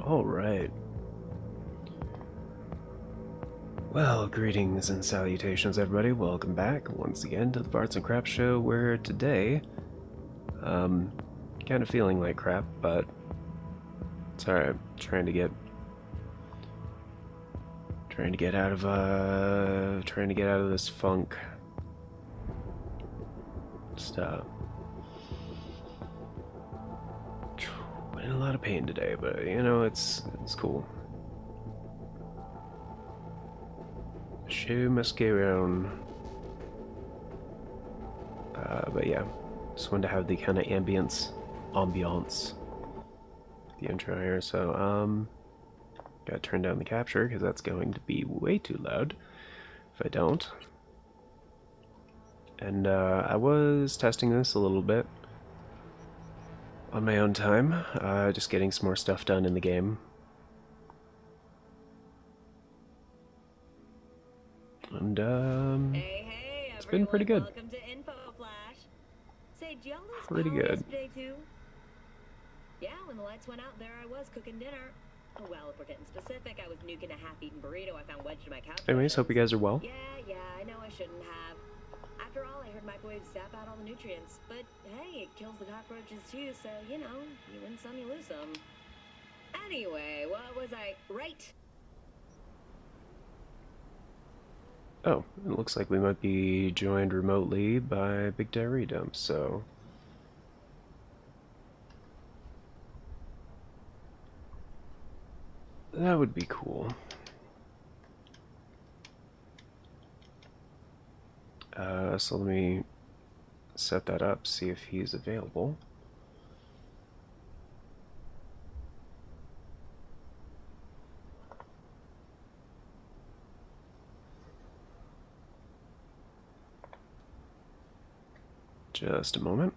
All right. Well, greetings and salutations, everybody. Welcome back once again to the Farts and Crap Show, where today, kind of feeling like crap, but it's alright. Trying to get out of this funk. Just in a lot of pain today, but you know it's cool. Show must go on. But yeah, just wanted to have the kind of ambience, the intro here. So gotta turn down the capture because that's going to be way too loud if I don't. And I was testing this a little bit on my own time, just getting some more stuff done in the game. And Hey, it's been everyone. pretty good. Welcome to Info Flash. Say, do y'all lose Pretty power good. yesterday too? Yeah, when the lights went out, there I was cooking dinner. Well, if we're getting specific, I was nuking a half-eaten burrito I found wedged in my couch Anyways, hope you cushions. guys are well. Yeah, I know I shouldn't have. After all, I heard microwaves zap out all the nutrients. But hey, it kills the cockroaches too, so, you know, you win some, you lose some. Anyway, what was I... Right! Oh, it looks like we might be joined remotely by Big Diary Dump, so that would be cool. So let me set that up, see if he's available. Just a moment.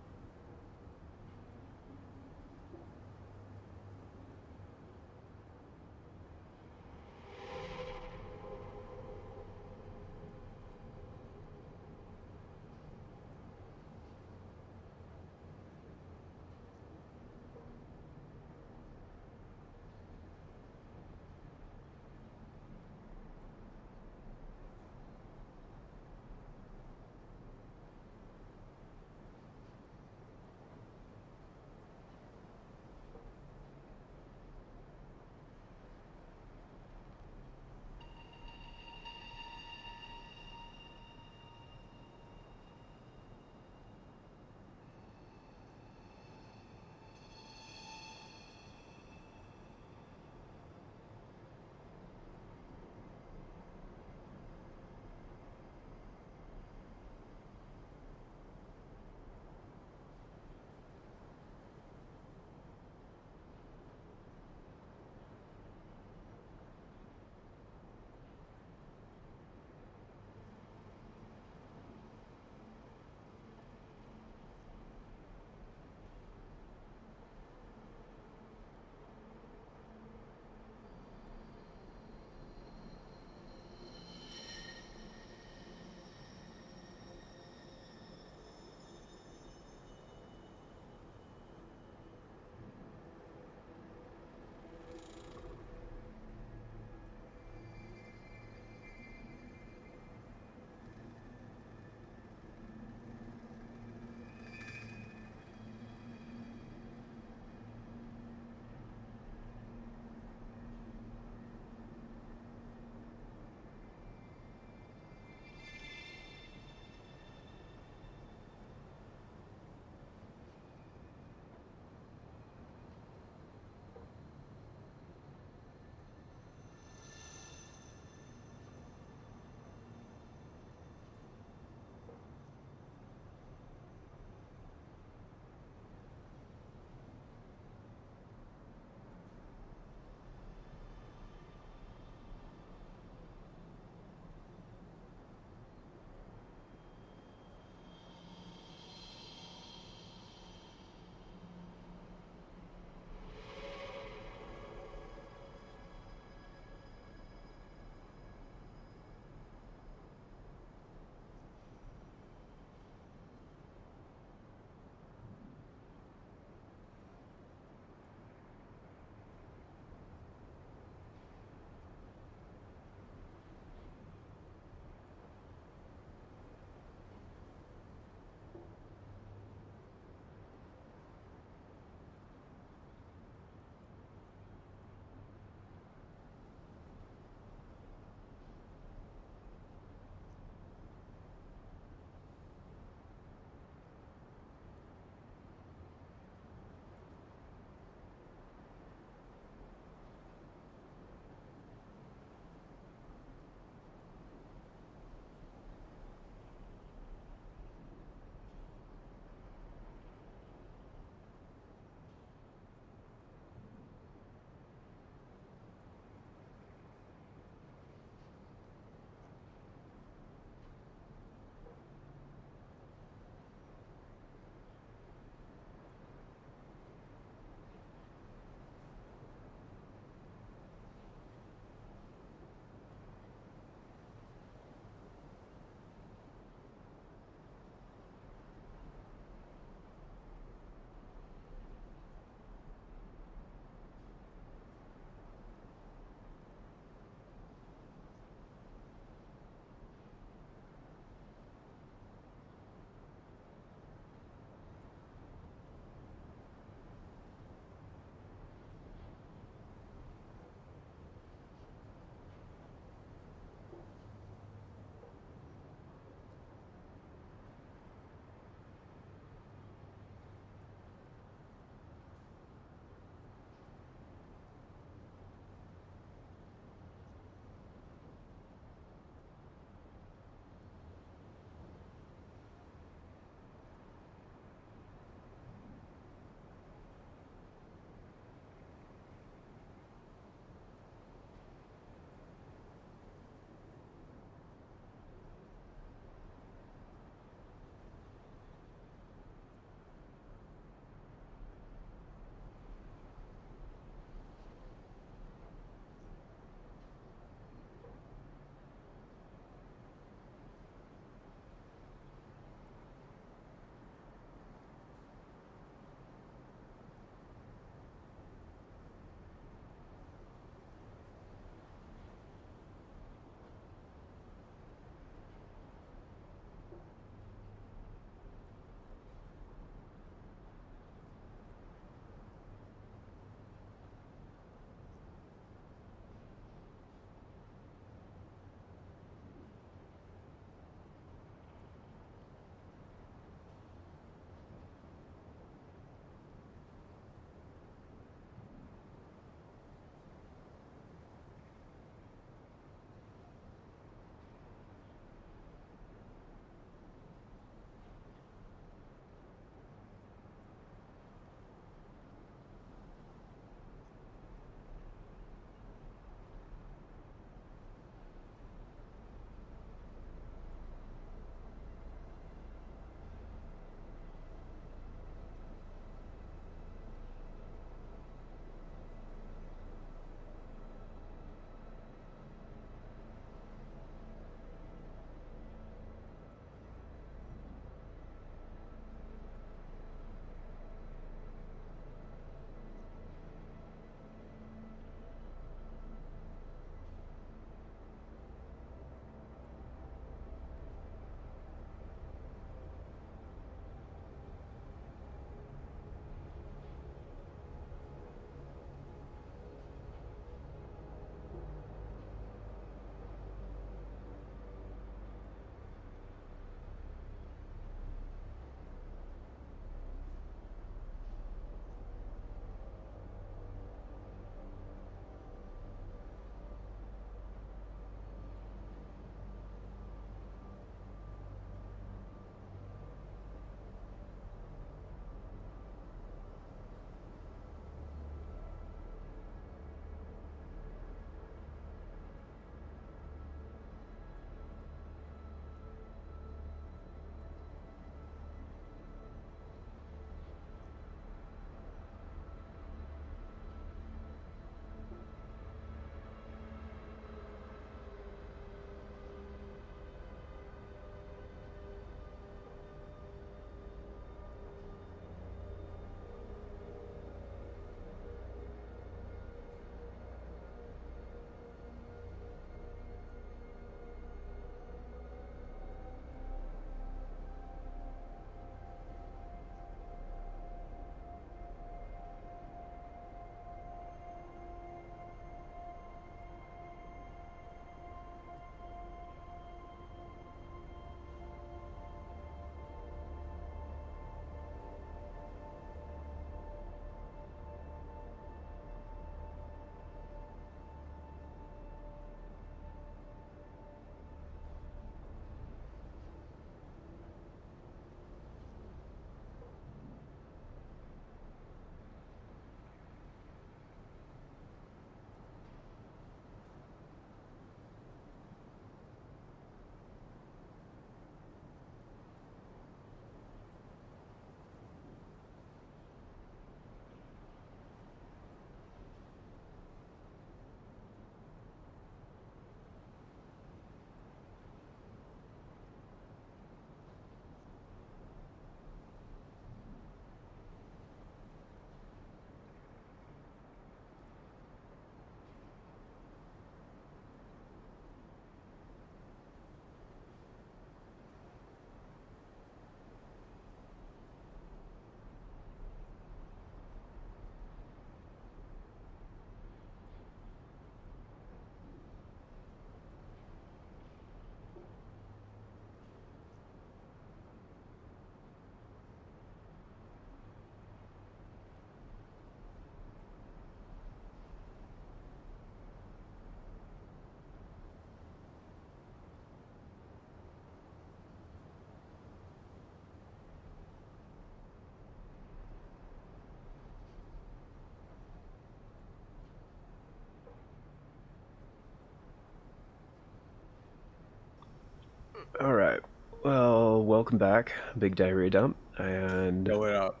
Alright. Well, welcome back, Big Diarrhea Dump, and Going up.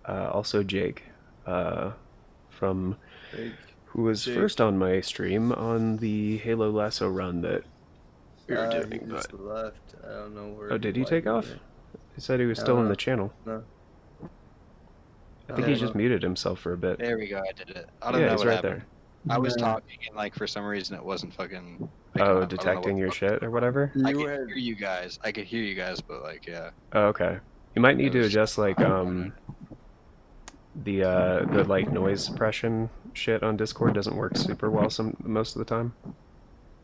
Also Jake, from Big who was Jake. first on my stream on the Halo Lasso run that we were He doing. just left. I don't know where. Oh, did he take off? went. He said he was I still don't in know. the channel. No. I think he just muted himself for a bit. There we go, I did it. I don't Yeah, know he's what right happened. there. I was Yeah. talking and like for some reason it wasn't fucking picking Oh, up. I don't know detecting what your the fuck. shit or whatever? I You could had hear you guys. I could hear you guys, but like yeah. Oh, okay. You might need It to was- adjust like the like noise suppression shit on Discord doesn't work super well most of the time.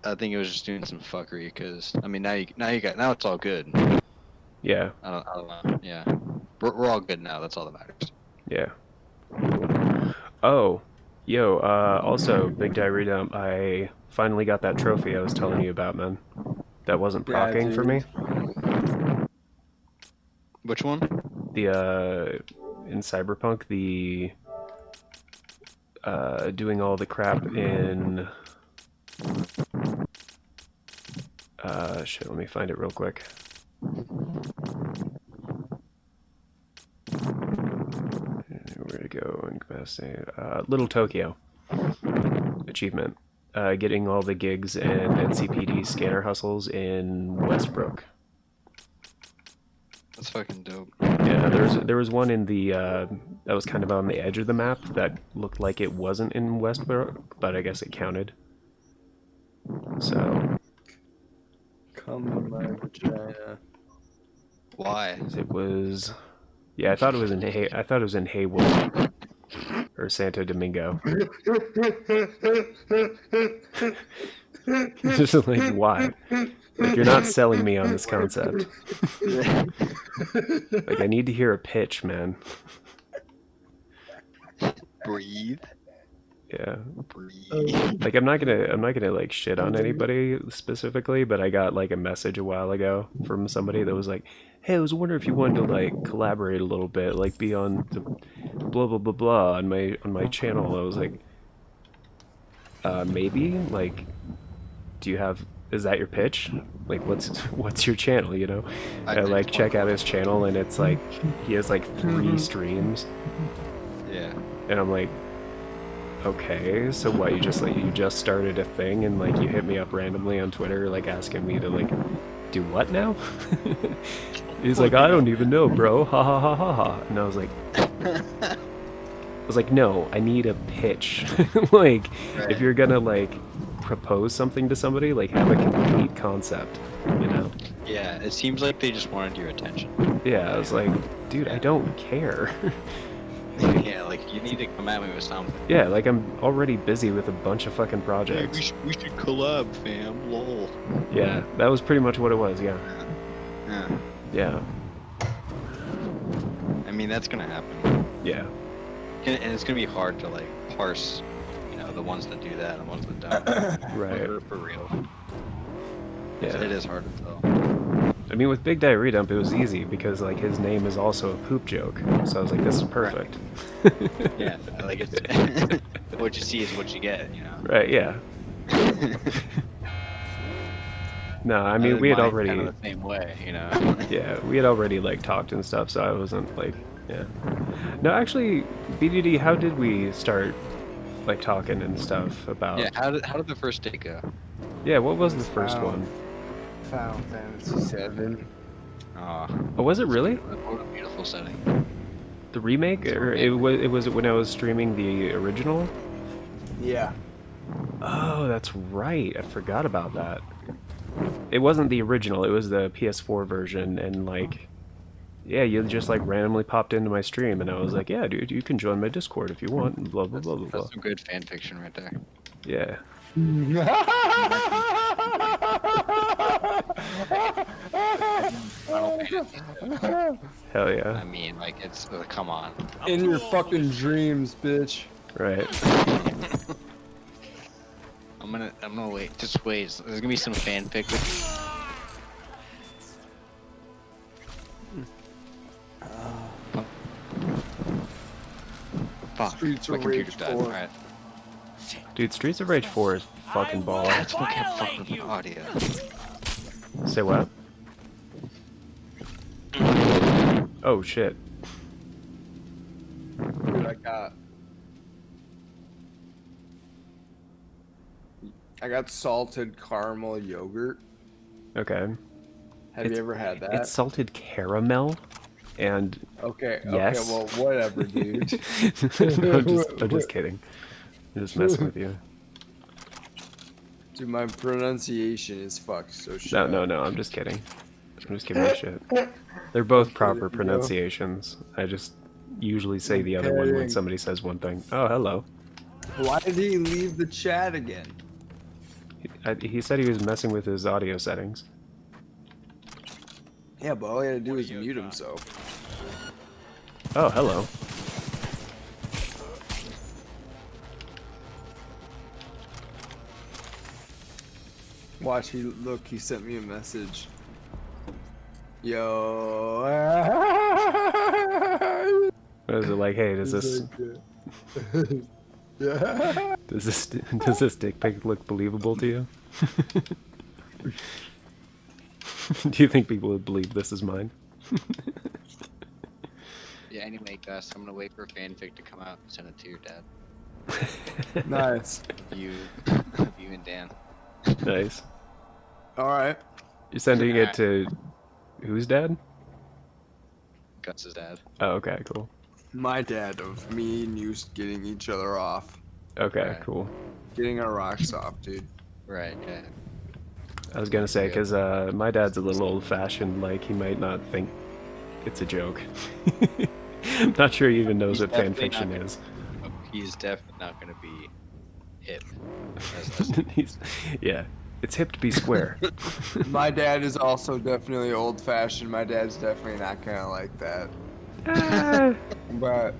I think it was just doing some fuckery because I mean now now it's all good. Yeah, I don't know. Yeah, we're all good now. That's all that matters. yeah. Oh, yo, also, Big Diary Dump, I finally got that trophy I was telling you about, man. That wasn't Yeah, procking for me. Which one? The, in Cyberpunk, the, doing all the crap in, shit, let me find it real quick. Where to go in capacity? Little Tokyo achievement. Getting all the gigs and NCPD scanner hustles in Westbrook. That's fucking dope. Yeah, there was one in the that was kind of on the edge of the map that looked like it wasn't in Westbrook, but I guess it counted. So come in my vagina. Why? it was, yeah, I thought it was in I thought it was in Haywood or Santo Domingo. Just like, why? Like, you're not selling me on this concept. Like, I need to hear a pitch, man. Breathe. Yeah. Breathe. Like, I'm not gonna like shit on anybody specifically, but I got like a message a while ago from somebody that was like, "Hey, I was wondering if you wanted to like collaborate a little bit, like be on the blah blah blah blah on my channel." I was like, maybe. Like, do you have? Is that your pitch? Like, what's your channel? You know? I like check out his channel, and it's like he has like 3 streams, Yeah. and I'm like, okay, so what, you just started a thing and like you hit me up randomly on Twitter like asking me to like do what now? He's like, I don't even know, bro. Ha ha ha ha ha. And I was like, no, I need a pitch. Like, Right. if you're gonna like propose something to somebody, like have a complete concept, you know? Yeah. It seems like they just wanted your attention. Yeah, I was like, dude, I don't care. Yeah, like you need to come at me with something. Yeah, like I'm already busy with a bunch of fucking projects. we should collab, fam. Lol. Yeah, that was pretty much what it was, yeah. Yeah. Yeah. I mean that's gonna happen. Yeah. And it's gonna be hard to like parse, you know, the ones that do that and the ones that don't. Right. For real. Yeah. It is hard to tell. I mean, with Big Diary Dump, it was easy because like his name is also a poop joke. So I was like, this is perfect. Yeah, like it's what you see is what you get, you know. Right, yeah. No, I mean, we had Mine's already, kind of the same way, you know. yeah, we had already like talked and stuff, so I wasn't like, yeah. No, actually, BDD, how did we start like talking and stuff about? Yeah, how did the first day go? Yeah, what was the first one? Final Fantasy VII. Oh, Oh, was it really? what a beautiful setting. The remake, or it was when I was streaming the original? Yeah. Oh, that's right. I forgot about that. It wasn't the original. It was the PS4 version, and like, yeah, you just like randomly popped into my stream, and I was like, yeah, dude, you can join my Discord if you want. And blah blah blah blah blah. That's some good fan fiction right there. Yeah. Hell I yeah. mean, like it's come on. In your fucking dreams, bitch. Right. I'm gonna wait. Just wait. There's gonna be some fanfic. Fuck. Streets My of computer's Rage dead. 4. Alright. Dude, Streets of Rage 4 is fucking baller. That's what can't fuck with the audio. Say what? Oh shit. Dude, I got salted caramel yogurt. Okay. Have you ever had that? It's salted caramel, and Okay, yes. okay, well, whatever, dude. No, I'm just kidding. I'm just messing with you. Dude, my pronunciation is fucked, so No, shut no, up. no. I'm just kidding. I'm just giving you shit. They're both I'm proper kidding, bro. pronunciations. I just usually say I'm the other one when kidding. somebody says one thing. Oh, hello. Why did he leave the chat again? He said he was messing with his audio settings. Yeah, but all he had to do was mute himself. Oh, hello. Watch, he sent me a message. Yo. What is it like? Hey, does this Yeah. does this dick pic look believable to you? Do you think people would believe this is mine? Yeah, anyway, Gus, I'm gonna wait for fanfic to come out and send it to your dad. Nice. You and Dan. Nice. All right. You're sending it to whose dad? Gus's dad. Oh, okay, cool. My dad of me and you getting each other off. Okay, Right. cool. Getting our rocks off, dude. Right, yeah. I was gonna say, Yeah. because my dad's a little old-fashioned, like, he might not think it's a joke. I'm not sure he even knows He's what definitely not fanfiction gonna- is. He's definitely not gonna be hip. Yeah, it's hip to be square. My dad is also definitely old-fashioned. My dad's definitely not gonna like that. Ah, But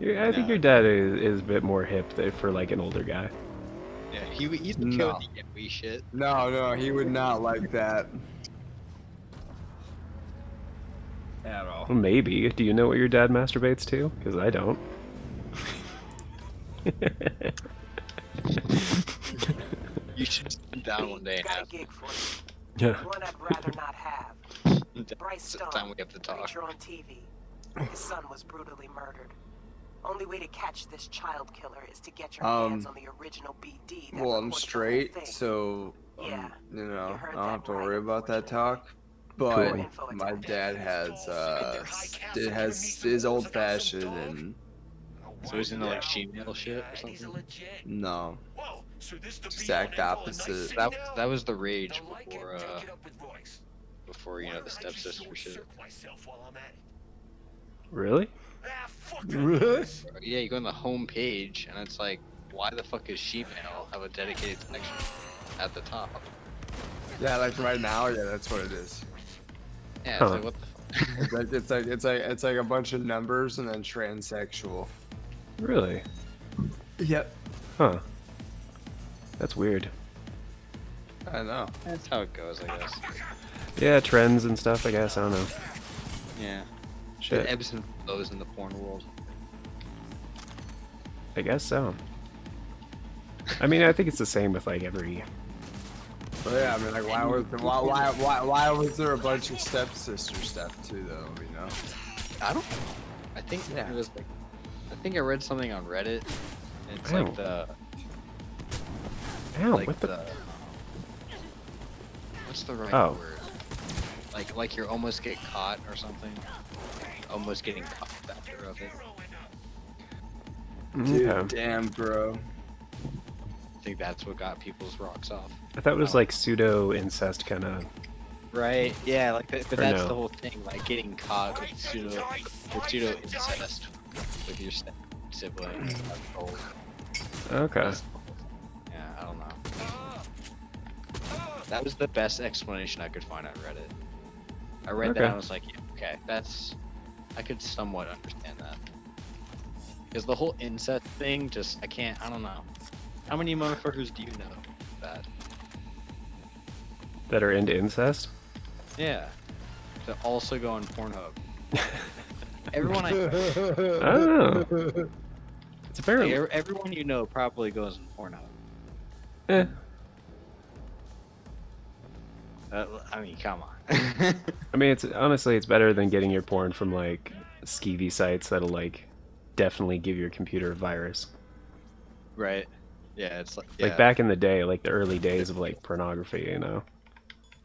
I think your dad is a bit more hip for, like, an older guy. Yeah, he's the kid No. with the we shit. no, he would not like that. At all. Well, maybe. Do you know what your dad masturbates to? Because I don't. You should sit down one day and Got a ask. gig for Yeah. you. One I'd rather not have. Bryce It's the Stone, time we have to talk. preacher on TV. His son was brutally murdered. Only way to catch this child killer is to get your hands on the original BD. That Well, I'm recorded the whole straight, thing. so Yeah, you know, you heard I don't have that to right, worry about that unfortunately. talk. But Cool. my dad is old fashioned and So he's into like shemale shit or something. no, exact opposite. That was the rage before you know the stepsister shit. Really? Really? Yeah, you go on the home page and it's like, why the fuck is shemale have a dedicated section at the top? Yeah, like right now, yeah, that's what it is. Yeah, Huh. it's like what the fuck? It's like a bunch of numbers and then transsexual. Really? Yep. Huh. That's weird. I know. That's how it goes, I guess. Yeah, trends and stuff, I guess. I don't know. Yeah. It Shit. ebbs and flows in the porn world. I guess so. I mean, I think it's the same with, like, every... But yeah, I mean, like, why was there a bunch of stepsister stuff too, though? You know. I think Yeah. it was like, I think I read something on Reddit. And it's Ow. like the Ow, like what the... the what's the right Oh. word? Like you're almost get caught or something. Almost getting caught factor of it. Dude, Okay. damn, bro. I think that's what got people's rocks off. I thought it was, like, pseudo-incest kind of... Right? Yeah, like but Or that's no? the whole thing, like getting caught with pseudo incest with your sibling. That's the whole- Okay. that's the whole thing. Yeah, I don't know. That was the best explanation I could find on Reddit. I read that Okay. and I was like, yeah, okay, I could somewhat understand that. Because the whole incest thing, I don't know. How many motherfuckers do you know that? That are into incest? Yeah. That also go on Pornhub. Everyone I know, Oh. It's apparently... everyone you know probably goes on Pornhub. Eh. I mean, come on. I mean, it's honestly it's better than getting your porn from like skeevy sites that'll like definitely give your computer a virus. Right. Yeah, it's like Like yeah, back in the day, like the early days of like pornography, you know.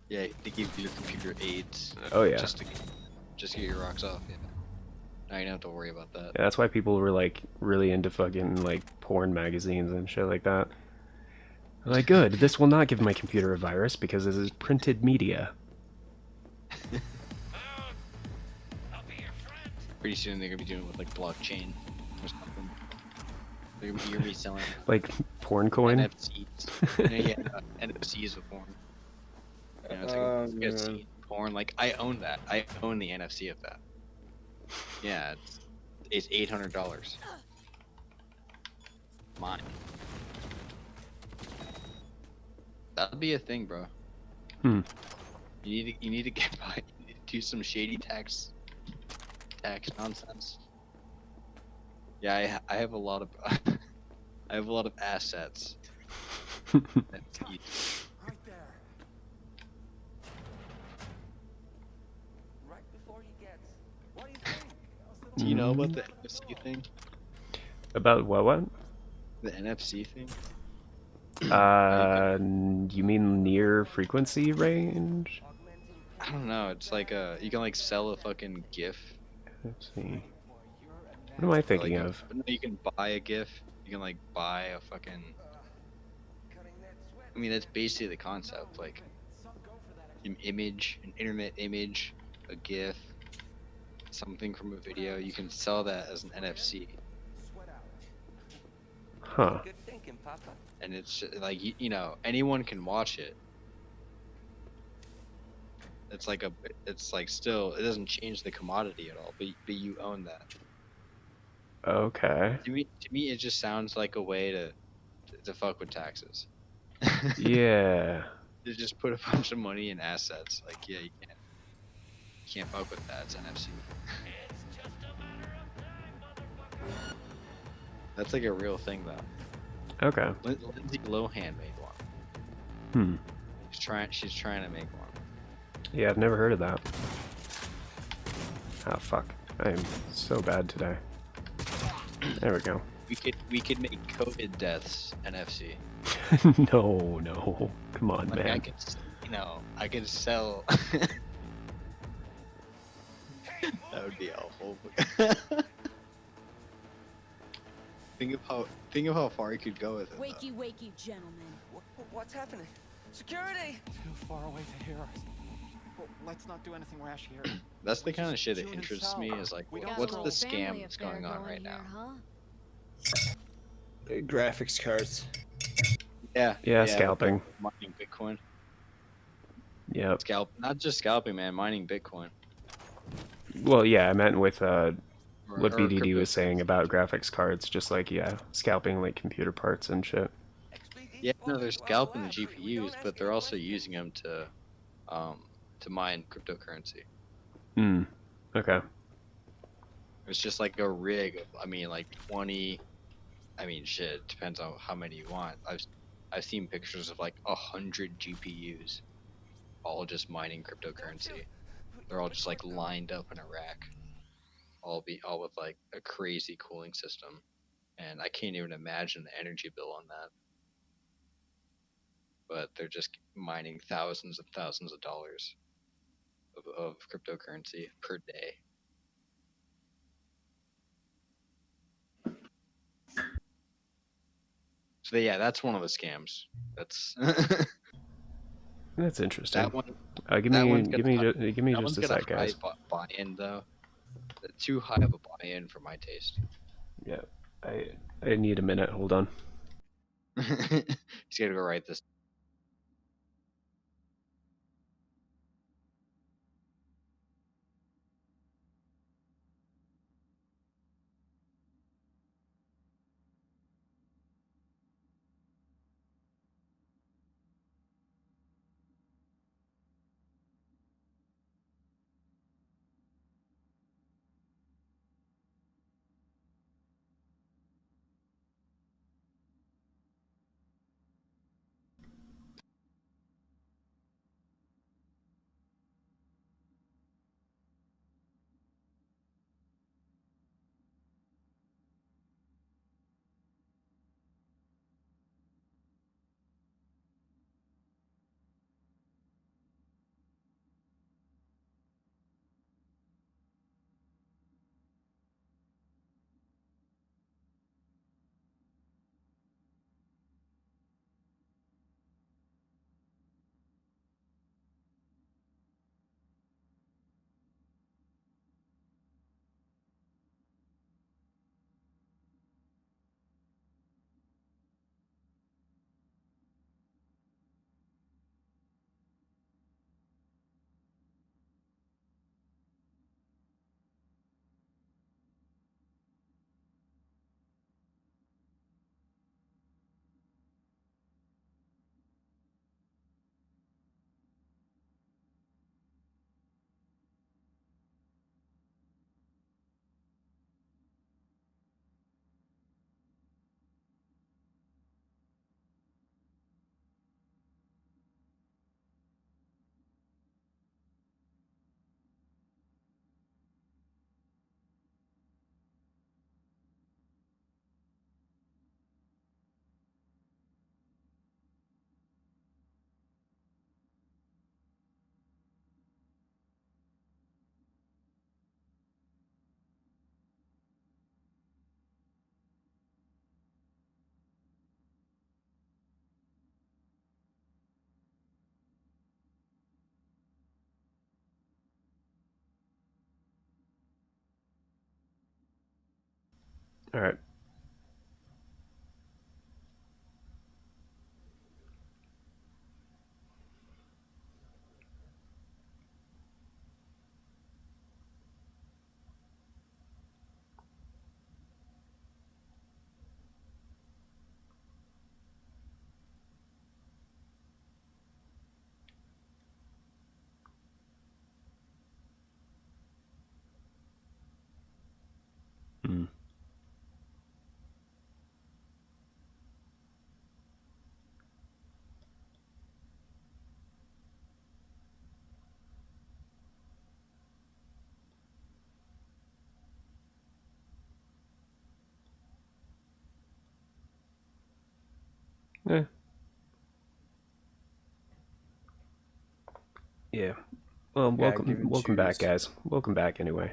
yeah. They give your computer AIDS Oh yeah. just to get your rocks off. Yeah. Now you don't have to worry about that. Yeah, that's why people were like really into fucking like porn magazines and shit like that. They're like, good, this will not give my computer a virus because this is printed media. Pretty soon they're gonna be doing it with like blockchain or something. They're gonna be reselling Like porn coin. NFTs. Yeah, NFTs of porn. You know, it's like a man. NFT porn. Like I own that. I own the NFC of that. Yeah, it's $800. Mine. That'll be a thing, bro. Hmm. You need to get by. You need to do some shady tax nonsense. Yeah, I have a lot of I have a lot of assets. NFTs. Right there. Right before he gets. What do you think? Do you know about the NFC thing? About what? The NFC thing? You mean near frequency range? I don't know. It's like you can like sell a fucking GIF. Let's see. What am I thinking Like, of? no, you can buy a GIF. You can like buy a fucking. I mean, that's basically the concept. Like an image, an internet image, a GIF, something from a video. You can sell that as an NFC, Huh. Good thinking, Papa. and it's like you know anyone can watch it. It's like it's like still it doesn't change the commodity at all, but you own that. Okay. To me, it just sounds like a way to fuck with taxes. Yeah. To just put a bunch of money in assets. Like, yeah, you can't fuck with that. It's NFC. That's like a real thing, though. Okay. Lindsay Lohan made one. Hmm. She's trying to make one. Yeah, I've never heard of that. Ah, fuck. I am so bad today. There we go. We could make COVID deaths NFC. No. Come on, Like man. I could, I could sell. That would be awful. Think of how far you could go with it. though. Wakey, wakey, gentlemen. What's happening? Security! Too far away to hear us. Well, let's not do anything rash here. That's the We're kind of just shit that chewing interests and me. salve. Is like, We don't what's scroll. the scam Family that's affair going on right here, now? Huh? Graphics cards. Yeah, scalping. Mining Bitcoin. Yep. Not just scalping, man. Mining Bitcoin. Well, yeah, I meant with Or- what or BDD was cryptocurrency. saying about graphics cards, just like, yeah, scalping like computer parts and shit. Yeah, no, they're scalping the GPUs, but they're also using them to mine cryptocurrency. Hmm. Okay. It's just like a rig of, I mean, like 20. I mean, shit. It depends on how many you want. I've seen pictures of like 100 GPUs, all just mining cryptocurrency. They're all just like lined up in a rack, all with like a crazy cooling system, and I can't even imagine the energy bill on that. But they're just mining thousands of dollars of cryptocurrency per day. So yeah, that's one of the scams. That's That's interesting. that one. Give that me, one's give got me, high- give me That just one's a got sec, a high guys. buy-in though. Too high of a buy-in for my taste. Yeah, I need a minute. Hold on. Just gotta go write this. All right. Hmm. Yeah. Yeah. Well, Yeah, give and welcome back, choose. guys. Welcome back anyway.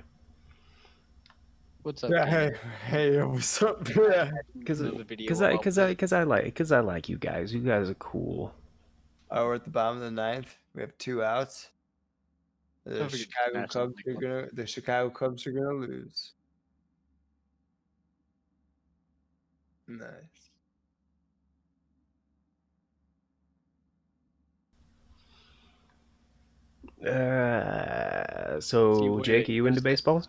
What's up, Yeah, gamer? hey, what's up? Yeah. Another video about Cause I like you guys. You guys are cool. Oh, we're at the bottom of the ninth. We have 2 outs. Don't forget to smash that like button. The Chicago Cubs are gonna lose. Nice. See So what Jake, are you into baseball?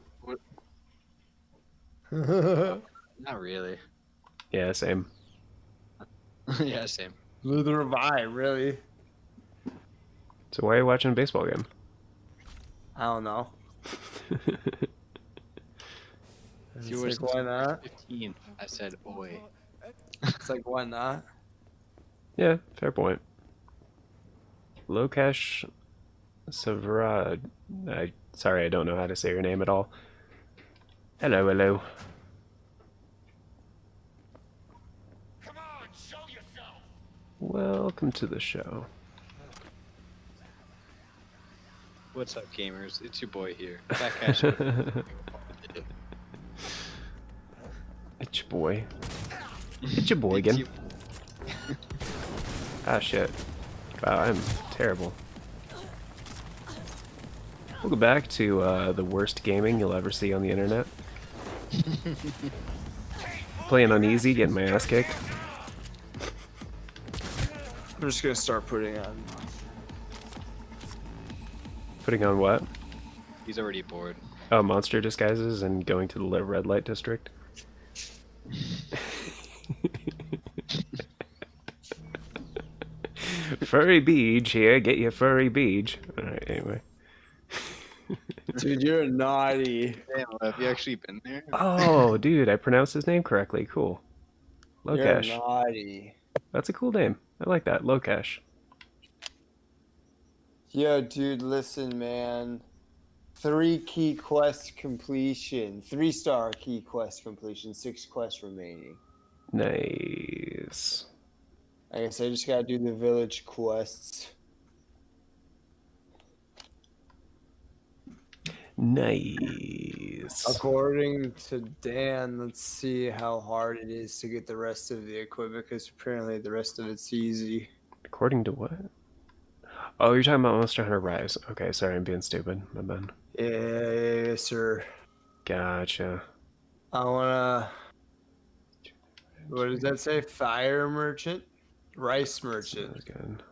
Not really. Yeah, same. Yeah, same. Neither have I, really. So why are you watching a baseball game? I don't know. See It's what's like, why not? 15. I said, oi. It's like, why not? Yeah, fair point. Lokesh Savrad. Sorry, I don't know how to say your name at all. Hello, hello. Come on, show yourself. Welcome to the show. What's up, gamers? It's your boy here. That cash. It's your boy. It's your boy again. Ah, shit. Wow, I'm terrible. Welcome back to the worst gaming you'll ever see on the internet. Playing on easy, getting my ass kicked. I'm just gonna start putting on. Putting on what? He's already bored. Oh, monster disguises and going to the red light district. Furry beach here, get your furry beach. Alright, anyway. Dude, you're naughty. Damn, have you actually been there? Oh, dude, I pronounced his name correctly. Cool. You're Lokesh. naughty. That's a cool name. I like that. Lokesh. Yo, dude, listen, man. 3 key quest completion. 3-star key quest completion. 6 quests remaining. Nice. I guess I just gotta do the village quests. Nice. According to Dan, let's see how hard it is to get the rest of the equipment, because apparently the rest of it's easy. According to what? Oh, you're talking about Monster Hunter Rise. Okay, sorry, I'm being stupid. My bad. Yeah, sir. Gotcha. I wanna... What does that say? Fire merchant? Rice merchant. Sounds good.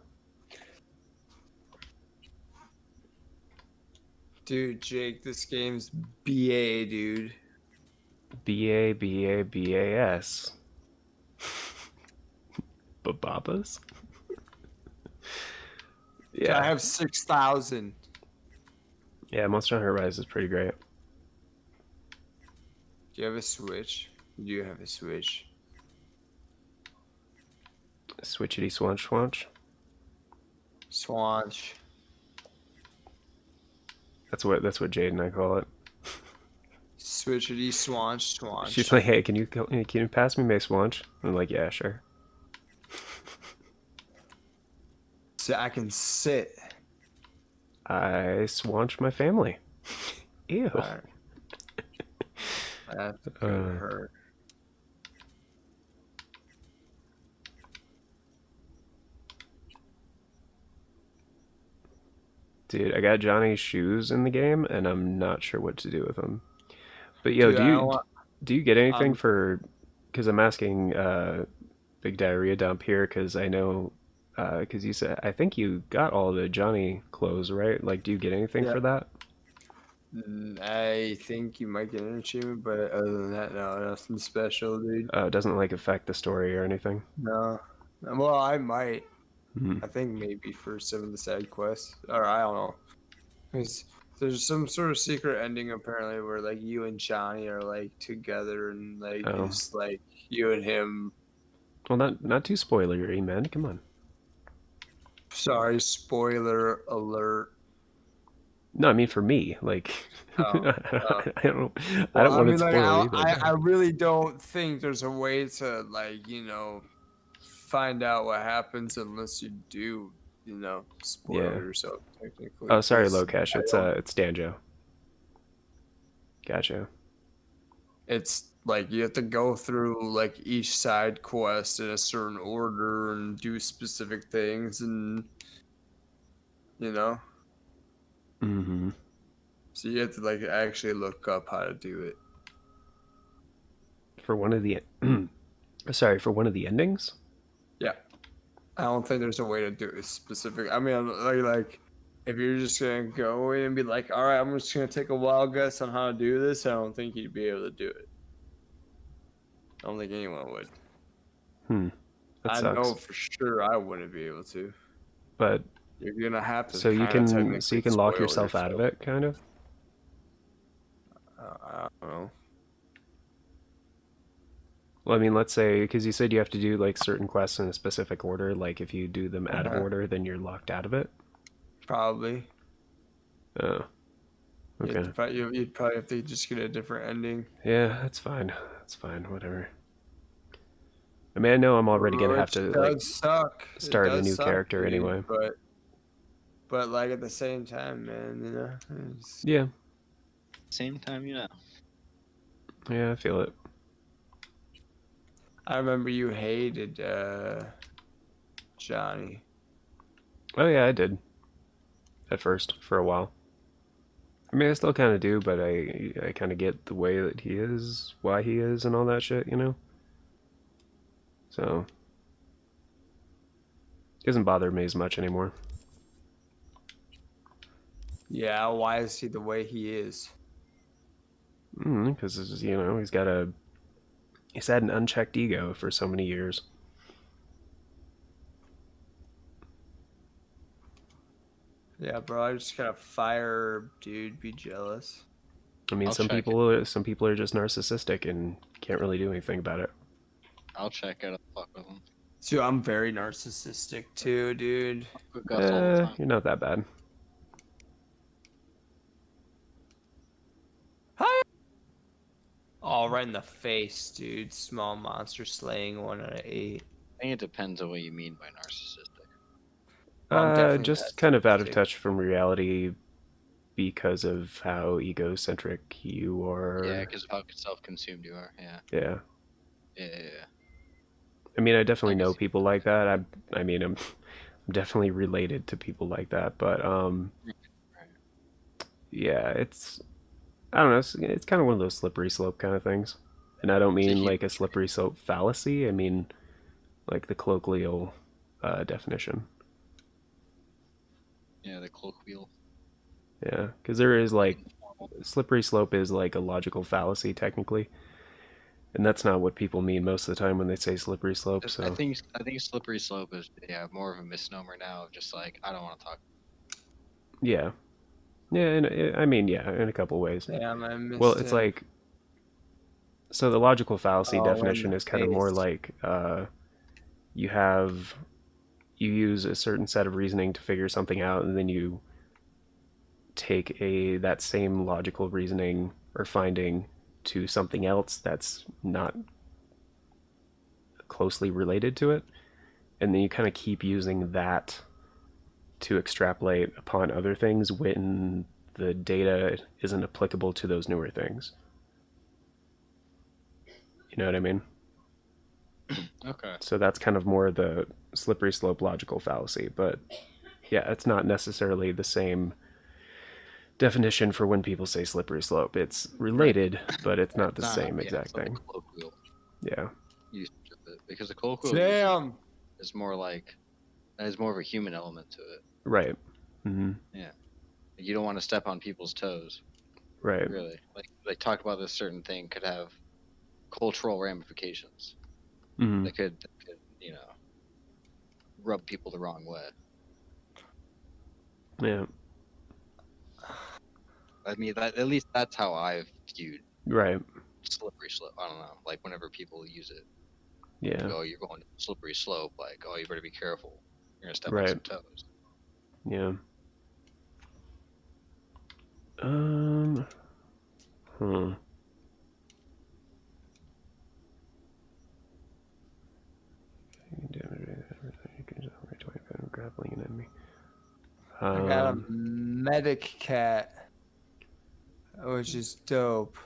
Dude, Jake, this game's BA, dude. BABABAS. Bababas? Yeah. I have 6,000. Yeah, Monster Hunter Rise is pretty great. Do you have a Switch? You do have a Switch. Switchity swanch swanch. Swanch. That's what Jade and I call it. Switchity swanch swanch. She's like, "Hey, can you pass me my swanch?" I'm like, "Yeah, sure." So I can sit. I swanch my family. Ew. Alright. That's gonna hurt. Dude, I got Johnny's shoes in the game, and I'm not sure what to do with them. But yo, Dude, Do you get anything Um, for? Because I'm asking Big Diarrhea Dump here because I know because you said I think you got all the Johnny clothes, right? Like, do you get anything yeah. for that? I think you might get an achievement, but other than that, no, nothing special, dude. It doesn't like affect the story or anything. No. Well, I might. Hmm. I think maybe for some of the side quests, or I don't know. 'Cause there's some sort of secret ending apparently where like you and Johnny are like together and like Oh, it's like you and him. well, not too spoilery, man. Come on. Sorry, spoiler alert. No, I mean for me, like Oh, oh. I don't I Well, don't I want it mean, like spoiled either, I but really don't think there's a way to like find out what happens unless you do spoil yeah. yourself technically Oh, sorry, because Lokesh. I don't. It's Danjo. Gotcha. It's like you have to go through like each side quest in a certain order and do specific things, and you know, Mm-hmm. so you have to like actually look up how to do it. For one of the sorry, for one of the endings? Yeah, I don't think there's a way to do it specific. I mean, like if you're just gonna go in and be like, all right, I'm just gonna take a wild guess on how to do this, I don't think you'd be able to do it. I don't think anyone would. Hmm. That I sucks. know for sure I wouldn't be able to. But You're gonna have to so you kind of can technically lock spoil yourself out of yourself. it, kind of? I don't know. Well, I mean, let's say because you said you have to do like certain quests in a specific order. Like if you do them out of Uh-huh. order, then you're locked out of it. Probably. Oh, okay. You'd probably have to just get a different ending. Yeah, that's fine. That's fine. Whatever. I mean, I know I'm already gonna have Which to like does suck. It start a does new suck, character dude. anyway. But like at the same time, man, Yeah, Same time, yeah, I feel it. I remember you hated Johnny. Oh yeah, I did at first for a while. I mean, I still kind of do, but I kind of get the way that he is, why he is, and all that shit, you know. So it doesn't bother me as much anymore. Yeah, why is he the way he is? Because he's had an unchecked ego for so many years. Yeah, bro, I just got a fire, dude. Be jealous. I mean, I'll some check people are just narcissistic and can't really do anything about it. I'll check it. I'll fuck with them. So I'm very narcissistic too, dude. With Gus all the time. You're not that bad. All right in the face, dude. Small monster slaying 1 out of 8. I think it depends on what you mean by narcissistic. I'm definitely Just kind of out of pessimistic. touch from reality because of how egocentric you are. Yeah, because of how self-consumed you are. Yeah. Yeah. Yeah. I mean, I definitely I can know see people like that. I mean, I'm definitely related to people like that, but yeah, I don't know, it's kind of one of those slippery slope kind of things. And I don't So mean he, like a slippery slope fallacy. I mean like the colloquial definition. yeah, the colloquial. Yeah, because there is like slippery slope is like a logical fallacy technically, and that's not what people mean most of the time when they say slippery slope. I So think slippery slope is more of a misnomer now. Of just like I don't want to talk. yeah, yeah, and I mean yeah, in a couple ways. Damn, I Well, missed it's him. like so the logical fallacy Oh, in definition the is kind of more face. like you have you use a certain set of reasoning to figure something out, and then you take that same logical reasoning or finding to something else that's not closely related to it, and then you kind of keep using that to extrapolate upon other things when the data isn't applicable to those newer things. You know what I mean? Okay. So that's kind of more the slippery slope logical fallacy, but yeah, it's not necessarily the same definition for when people say slippery slope. It's related, but it's not the Nah, same yeah, exact it's like thing. a colloquial Yeah. usage of it, because the colloquial usage Damn. is more like there's more of a human element to it. Right. Hmm. Yeah, you don't want to step on people's toes. Right. Really, like talk about this certain thing could have cultural ramifications. Hmm. That could rub people the wrong way. Yeah. I mean, at least that's how I've viewed Right. slippery slope. I don't know, like whenever people use it, Yeah. oh, you're going slippery slope, like, oh, you better be careful. You're gonna step on Right. some toes. Yeah. Hmm. Grappling an enemy. I got a medic cat, which is dope.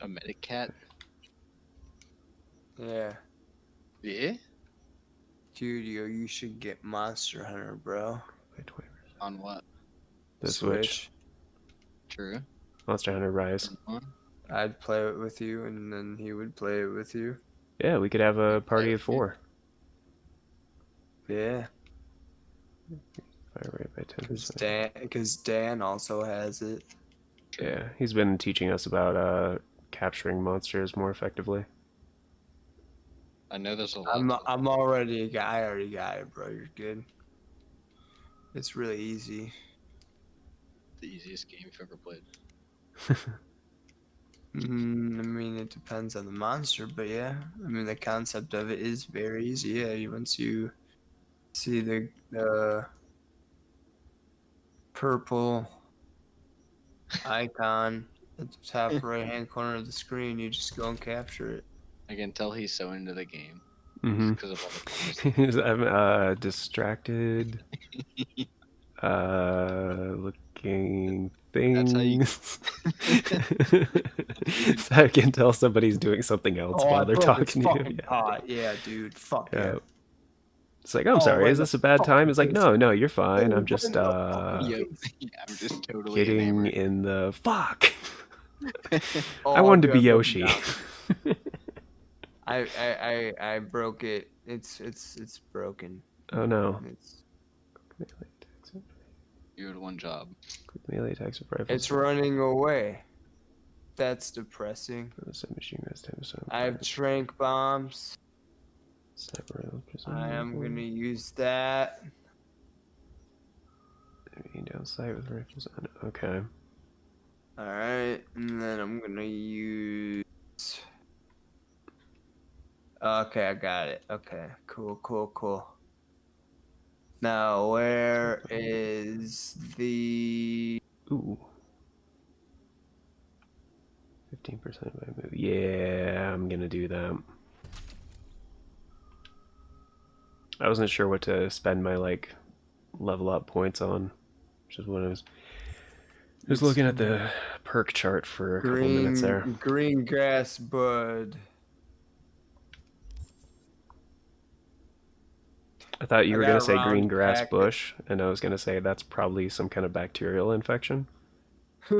A medic cat? Yeah. Yeah. Dude, you should get Monster Hunter, bro. On what? The Switch. True. Monster Hunter Rise. I'd play it with you, and then he would play it with you. Yeah, we could have a party of 4. Yeah. Fire rate by 10%. Because Dan also has it. Yeah, he's been teaching us about capturing monsters more effectively. I know there's a lot. I'm already a guy. I already got it, bro. You're good. It's really easy. The easiest game you've ever played. I mean, it depends on the monster, but yeah. I mean, the concept of it is very easy. Yeah, once you see the purple icon at the top right-hand corner of the screen, you just go and capture it. I can tell he's so into the game. Mm-hmm. Because of all the I'm distracted. Looking things. That's how you... So I can tell somebody's doing something else while they're talking to you. Yeah. Yeah, dude. Fuck yeah. It's like, I'm sorry, is this a bad time? It's like, no, you're fine. I'm just Yeah, I'm just totally getting enamored. in the fuck. Oh, I wanted to be dude, Yoshi. I broke it. It's broken. Oh no. You had one job. Melee attacks with rifles. It's running away. That's depressing. Machine guns, I have trank bombs. Sniper I am gonna use that. Down sight with rifles on. Okay. Alright, and then I'm gonna use... Okay, I got it. Okay, cool. Now, where is the... Ooh. 15% by move. Yeah, I'm gonna do that. I wasn't sure what to spend my level up points on, which is what I was looking at the perk chart for a couple minutes there. Green grass bud. I thought you were gonna say green grass pack. bush, and I was gonna say that's probably some kind of bacterial infection. I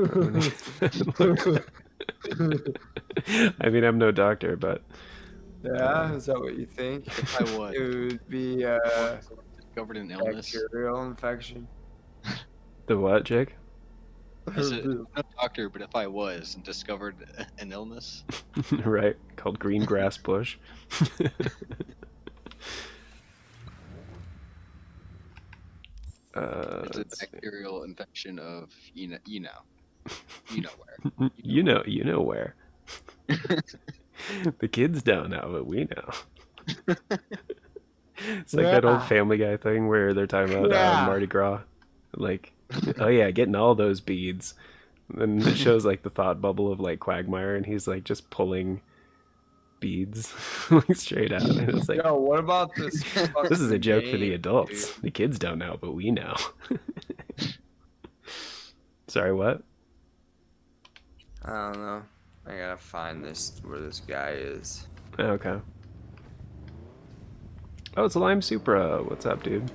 mean, I'm no doctor, but Yeah, is that what you think? If I was. It would be Discovered an illness. bacterial infection. the what, Jake? I said, I'm no doctor, but if I was and discovered an illness, Right, called green grass bush. it's a bacterial infection of you know where. You know where. The kids don't know, but we know. It's like that old Family Guy thing where they're talking about Mardi Gras. Like, oh yeah, getting all those beads. And it shows the thought bubble of Quagmire, and he's just pulling beads straight out. And it's like, Yo, what about this? this is a joke for the game, adults. dude? The kids don't know, but we know. Sorry, what? I don't know. I gotta find where this guy is. Okay. Oh, it's Lime Supra. What's up, dude?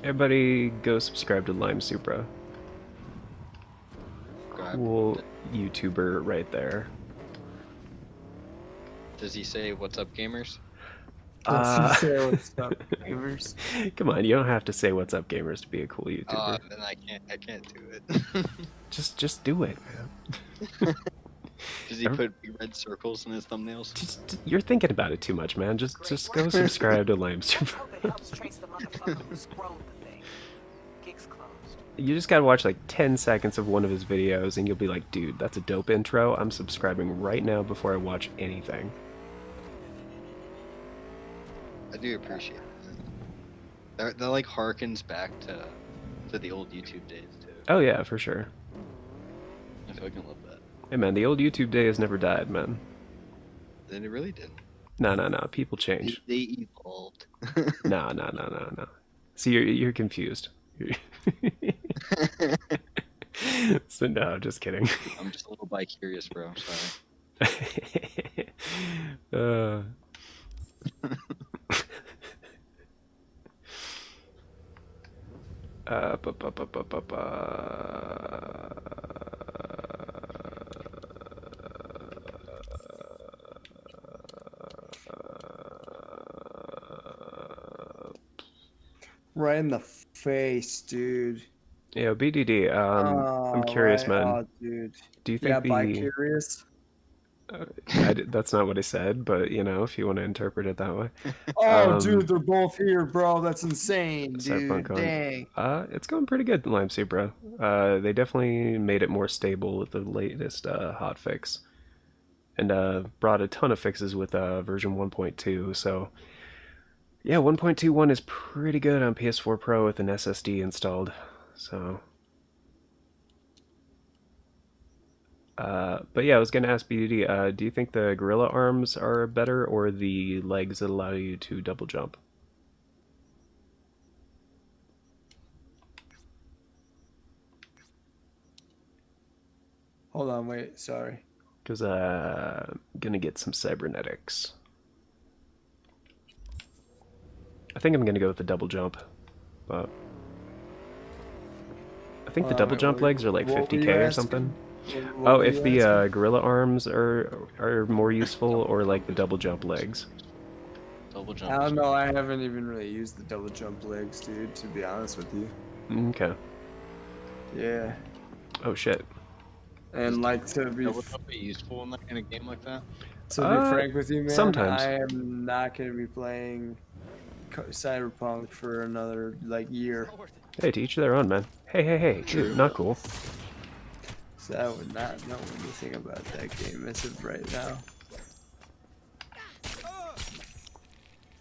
Everybody go subscribe to Lime Supra. Cool YouTuber right there. Does he say "What's up, gamers"? Say what's up, gamers. Come on, you don't have to say "What's up, gamers" to be a cool YouTuber. Then I can't do it. Just do it, man. Does he put big red circles in his thumbnails? You're thinking about it too much, man. Just go subscribe to Lime Let's Supra. hope it helps trace the motherfucker who scrolled the thing. Gig's closed. You just gotta watch like 10 seconds of one of his videos and you'll be like, dude, that's a dope intro. I'm subscribing right now before I watch anything. I do appreciate that. That like harkens back to the old YouTube days too. Oh yeah, for sure. I fucking love that. Hey man, the old YouTube days never died, man. Then it really didn't. No. People change. They evolved. No. See, you're confused. So no, just kidding. I'm just a little bi-curious, bro. I'm sorry. Ba, ba, ba, ba, ba, ba. Right in the face, dude. Yeah, BDD. I'm curious, man. Oh, dude. Do you think Yeah, the bi-curious. that's not what I said, but you know, if you want to interpret it that way. Oh, dude, they're both here, bro. That's insane, dude. Cyberpunk on. Dang. It's going pretty good, Lime Supra. They definitely made it more stable with the latest hotfix, and brought a ton of fixes with version 1.2. So yeah, 1.21 is pretty good on PS4 Pro with an SSD installed. So. But yeah, I was gonna ask BDD, do you think the gorilla arms are better or the legs that allow you to double jump? Hold on, wait. Sorry. Because gonna get some cybernetics. I think I'm gonna go with the double jump, but I think the double jump legs are like 50k or something. Oh, if the gorilla arms are more useful, or like the double jump legs. Double jump. I don't know. I haven't even really used the double jump legs, dude. To be honest with you. Okay. Yeah. Oh shit. And like to be Double jump be useful in a game like that? to be frank with you, man, sometimes. I am not gonna be playing Cyberpunk for another like year. Hey, to each their own, man. Hey, dude, not cool. So I would not know anything about that game as of right now.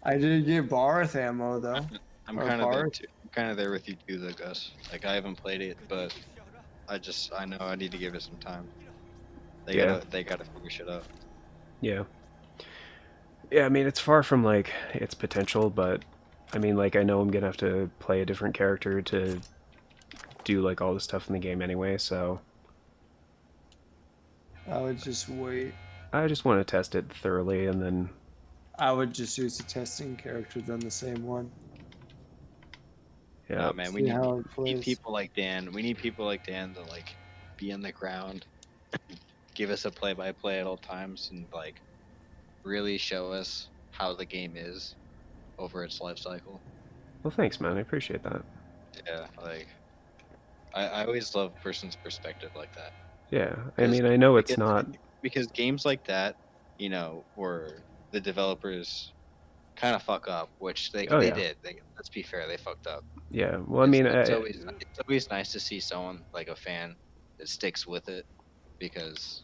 I did get Barth ammo though. I'm Or kind of there Barth. too. I'm kind of there with you too, though, Gus. Like I haven't played it, but I know I need to give it some time. They gotta figure shit out. Yeah. Yeah, I mean, it's far from like its potential, but I mean, like I know I'm gonna have to play a different character to do like all the stuff in the game anyway, so I would just wait. I just want to test it thoroughly and then. I would just use a testing character than the same one. Yeah, Oh, man, we See need, how it need plays. people like Dan. We need people like Dan to like be on the ground, give us a play-by-play at all times, and like really show us how the game is over its life cycle. Well, thanks, man. I appreciate that. Yeah, like I always love a person's perspective like that. Yeah, I mean, I know it's Because- not. Because games like that, you know, where the developers kind of fuck up, which they Oh, yeah. did. Let's be fair, they fucked up. Yeah, well, I mean, it's always nice to see someone like a fan that sticks with it, because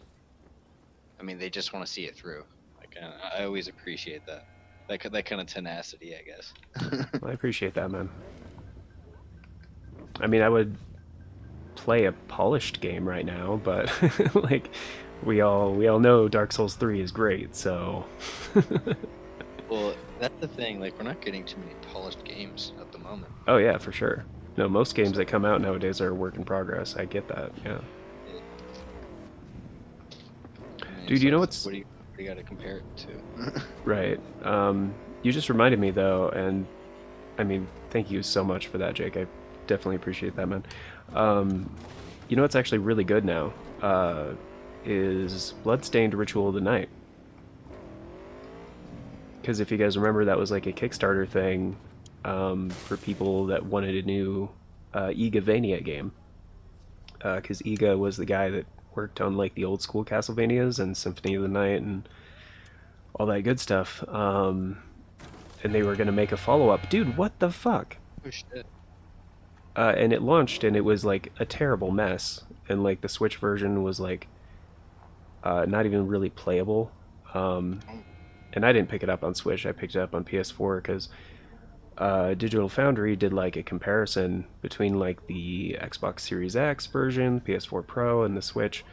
I mean they just want to see it through. Like I always appreciate that kind of tenacity, I guess. I appreciate that, man. I mean, I would play a polished game right now, but like we all know Dark Souls 3 is great, so Well, that's the thing. Like we're not getting too many polished games at the moment. oh yeah, for sure. No, most games that come out nowadays are a work in progress. I get that. Yeah. I mean, Dude, so you know what's what do you got to compare it to? right? You just reminded me though, and I mean, thank you so much for that, Jake. I definitely appreciate that, man. You know what's actually really good now? Is Bloodstained Ritual of the Night. Because if you guys remember, that was like a Kickstarter thing for people that wanted a new Igavania game. Because Iga was the guy that worked on like the old school Castlevanias and Symphony of the Night and all that good stuff. And they were going to make a follow-up. Dude, what the fuck? Oh shit. And it launched and it was like a terrible mess. And like the Switch version was like not even really playable. And I didn't pick it up on Switch. I picked it up on PS4 because Digital Foundry did like a comparison between like the Xbox Series X version, PS4 Pro, and the Switch,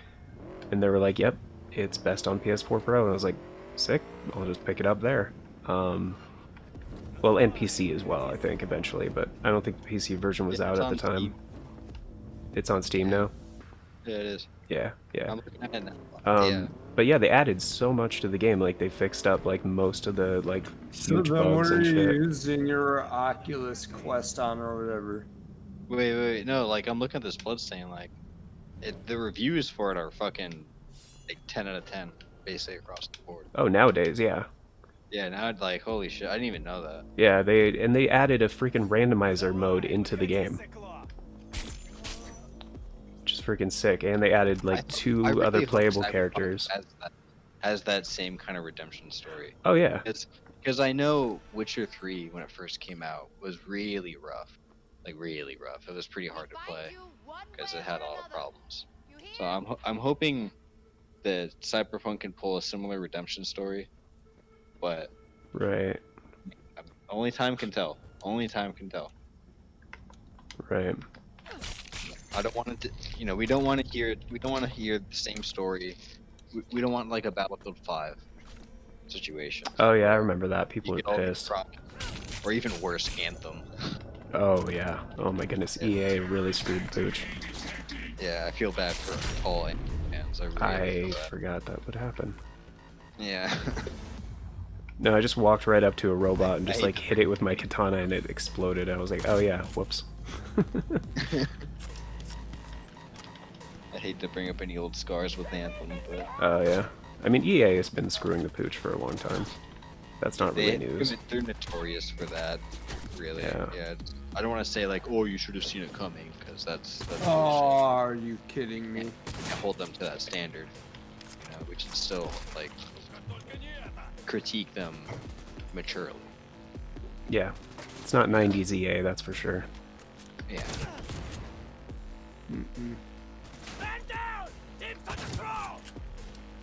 and they were like, "Yep, it's best on PS4 Pro." And I was like, "Sick! I'll just pick it up there." Well, and PC as well, I think eventually, but I don't think the PC version was out at the time. Steam. It's on Steam now. Yeah, it is. Yeah, yeah. I'm looking at it now. Yeah. But yeah, they added so much to the game. Like they fixed up like most of the like So huge then what bugs are and you shit. using your Oculus Quest on or whatever? Wait, no, like I'm looking at this Bloodstain, like the reviews for it are fucking like 10 out of 10, basically across the board. Oh, nowadays, yeah. Yeah, now I'd like, holy shit, I didn't even know that. Yeah, they added a freaking randomizer mode into the game. Which is freaking sick. And they added like two I really other hope playable Cyberpunk characters. has that same kind of redemption story. Oh yeah. Because I know Witcher 3 when it first came out was really rough, like really rough. It was pretty hard to play because it had a lot of problems. So I'm hoping that Cyberpunk can pull a similar redemption story, but Right. only time can tell. Only time can tell. Right. I don't want to, we don't want to hear. We don't want to hear the same story. We don't want like a Battlefield 5 situation. Oh yeah, I remember that. People You were get all these pissed. problems. Or even worse, Anthem. Oh yeah. Oh my goodness. EA really screwed the pooch. Yeah, I feel bad for all Anthem fans. I really feel bad. Forgot that would happen. Yeah. No, I just walked right up to a robot and just I like hit it with my katana and it exploded. I was like, oh yeah, whoops. I hate to bring up any old scars with Anthem, but Oh yeah. I mean, EA has been screwing the pooch for a long time. That's not really news. they're notorious for that. Really. Yeah. I don't want to say like, oh, you should have seen it coming, because that's Oh, bullshit. are you kidding me? I hold them to that standard. We should still like critique them maturely. Yeah. It's not 90s EA, that's for sure. Yeah.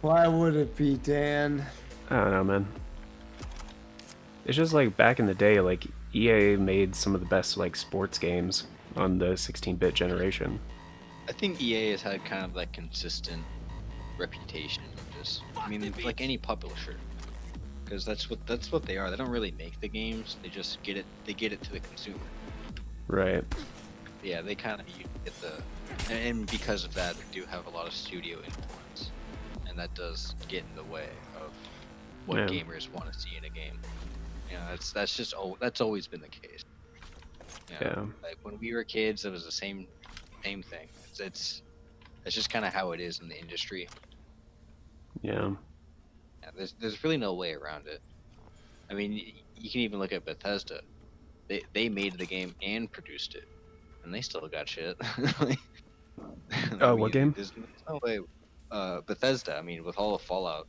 Why would it be, Dan? I don't know, man. It's just like back in the day, like EA made some of the best like sports games on the 16-bit generation. I think EA has had kind of that consistent reputation of just, I mean, like any publisher, because that's what they are. They don't really make the games; they just get it. They get it to the consumer. Right. Yeah, they kind of get the, and because of that, they do have a lot of studio influence, and that does get in the way of what Yeah. gamers want to see in a game. That's always been the case. Yeah. Like when we were kids, it was the same thing. It's just kind of how it is in the industry. Yeah. Yeah, there's really no way around it. I mean, you can even look at Bethesda. They made the game and produced it, and they still got shit. What game? There's no way. Bethesda. I mean, with all the Fallout.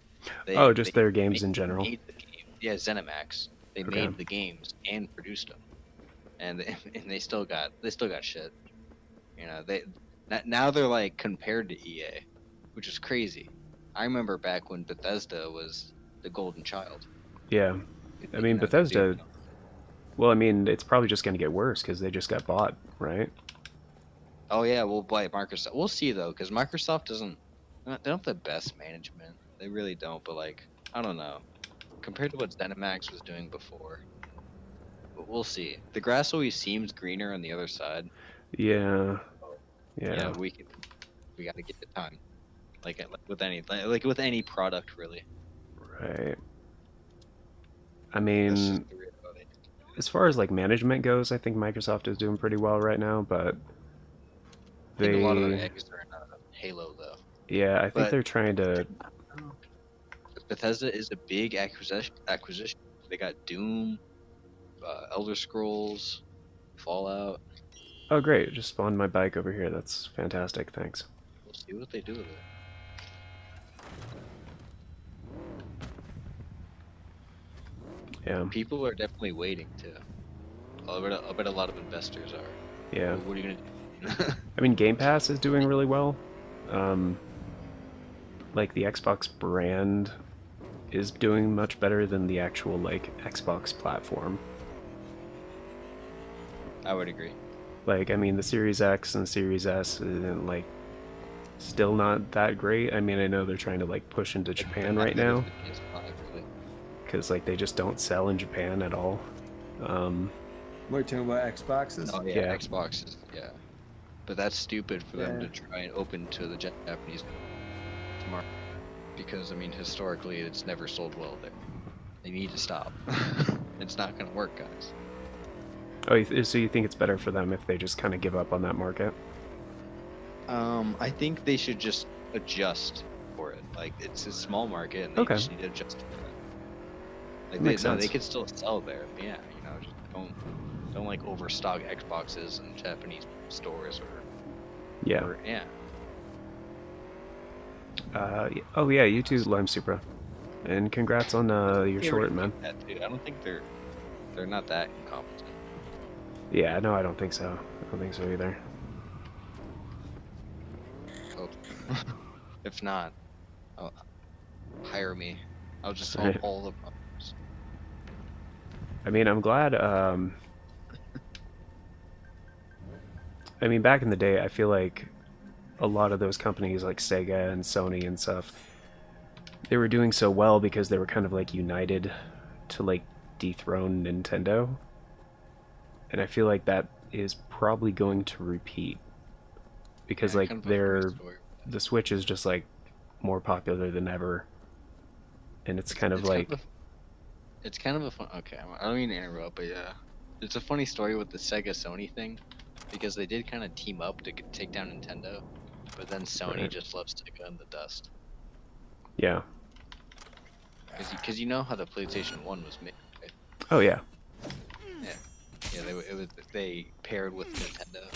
Just their games in general. Made the game. Yeah, ZeniMax. They Okay. made the games and produced them, and they still got shit. Now they're like compared to EA, which is crazy. I remember back when Bethesda was the golden child. Yeah. I mean, Bethesda. Well, I mean, it's probably just going to get worse because they just got bought, right? Oh yeah, we'll buy Microsoft. We'll see though, because Microsoft doesn't. They don't have the best management. They really don't. But like, I don't know. Compared to what ZeniMax was doing before, but we'll see. The grass always seems greener on the other side. Yeah. Yeah. We got to give it time. Like with any product, really. Right. I That's mean, just the reality. as far as like management goes, I think Microsoft is doing pretty well right now, but I think a lot of their they, eggs are in Halo though. yeah, I think But they're trying to, Bethesda is a big acquisition. They got Doom, Elder Scrolls, Fallout. oh great, just spawned my bike over here. That's fantastic, thanks. We'll see what they do with it. Yeah, People are definitely waiting too. I bet a lot of investors are. yeah. What are you gonna do? I mean, Game Pass is doing really well. Um, like the Xbox brand is doing much better than the actual like Xbox platform. I would agree. Like, I mean, the Series X and Series S isn't like still not that great. I mean, I know they're trying to like push into They're Japan not right good as now the PS5, really. because like they just don't sell in Japan at all. We're talking about Xboxes. Oh yeah, Yeah. Xbox is but that's stupid for them Yeah. to try and open to the Japanese market because I mean historically it's never sold well there. They need to stop. It's not gonna work, guys. Oh, so you think it's better for them if they just kind of give up on that market? I think they should just adjust for it. Like it's a small market and they Okay. just need to adjust for it. Like Makes they sense. could still sell there. But yeah, just don't like overstock Xboxes in Japanese stores Yeah. yeah. Oh yeah, you too, Lime Supra, and congrats on your They short, already man. did that, dude. I don't think they're not that incompetent. Yeah, no, I don't think so. I don't think so either. Hope. If not, hire me. I'll just solve Right. all the problems. I mean, I'm glad. I mean, back in the day, I feel like a lot of those companies, like Sega and Sony and stuff, they were doing so well because they were kind of like united to like dethrone Nintendo. And I feel like that is probably going to repeat because Yeah, like kind of a funny they're story. the Switch is just like more popular than ever, and it's kind of It's like it's kind of a fun. Okay, I don't mean to interrupt, but yeah, it's a funny story with the Sega Sony thing because they did kind of team up to take down Nintendo, but then Sony Right. just left Sega in the dust. yeah. Because you know how the PlayStation 1 was made, right? Oh yeah. Yeah, they paired with Nintendo.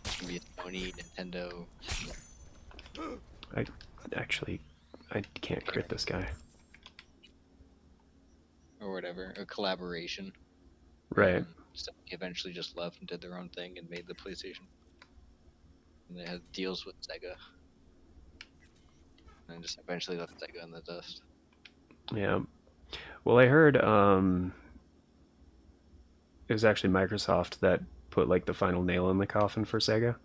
It's gonna be a Sony, Nintendo. I can't crit this guy. Or whatever, a collaboration. Right. Sony eventually just left and did their own thing and made the PlayStation. And they had deals with Sega. And just eventually left Sega in the dust. Yeah. Well, I heard it was actually Microsoft that put like the final nail in the coffin for Sega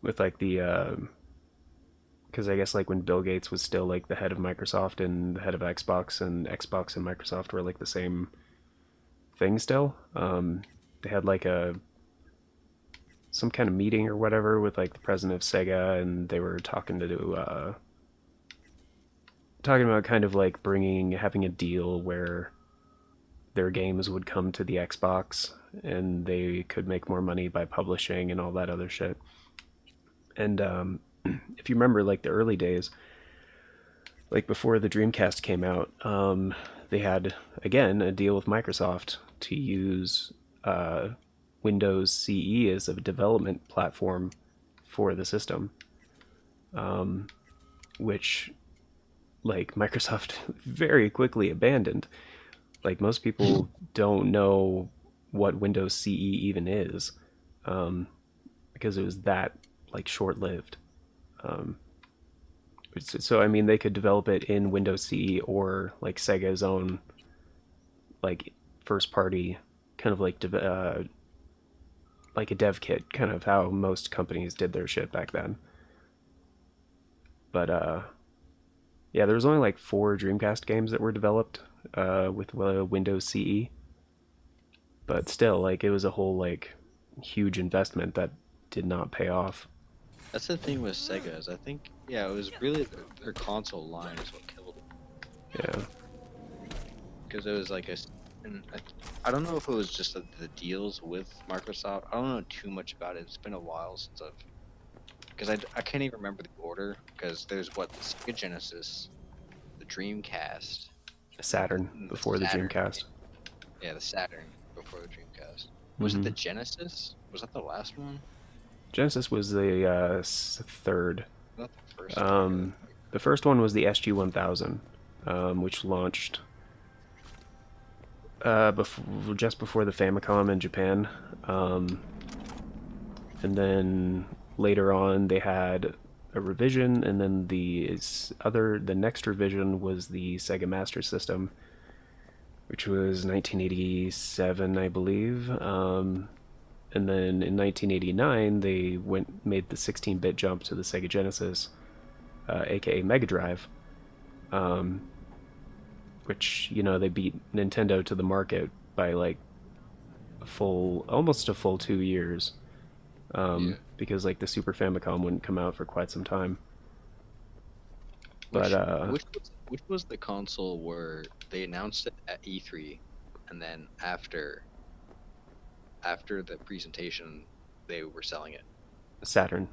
with like the because I guess like when Bill Gates was still like the head of Microsoft and the head of Xbox, and Xbox and Microsoft were like the same thing still. They had like some kind of meeting or whatever with like the president of Sega, and they were talking about kind of like having a deal where their games would come to the Xbox and they could make more money by publishing and all that other shit. And if you remember like the early days, like before the Dreamcast came out, they had again a deal with Microsoft to use Windows CE as a development platform for the system, which like Microsoft very quickly abandoned. Like most people don't know what Windows CE even is, because it was that like short-lived. So I mean, they could develop it in Windows CE or like Sega's own like first-party kind of like a dev kit, kind of how most companies did their shit back then. But yeah, there was only like 4 Dreamcast games that were developed with Windows CE. But still, like it was a whole like huge investment that did not pay off. That's the thing with Sega is I think it was really their console line is what killed them. Yeah. because it was like and I don't know if it was just the deals with Microsoft. I don't know too much about it. It's been a while since because I can't even remember the order, because there's what, the Sega Genesis, the Dreamcast, Saturn and the before the Saturn. Dreamcast. Yeah, the Saturn before the Dreamcast. Was it Mm-hmm. the Genesis? Was that the last one? Genesis was the third. Not the first one. The first one was the SG-1000, which launched just before the Famicom in Japan. And then later on they had a revision, and then the next revision was the Sega Master System, which was 1987, I believe. And then in 1989 they made the 16-bit jump to the Sega Genesis, aka Mega Drive, which, you know, they beat Nintendo to the market by like almost a full 2 years, because like the Super Famicom wouldn't come out for quite some time. But which was the console where they announced it at E3, and then after the presentation they were selling it? Saturn.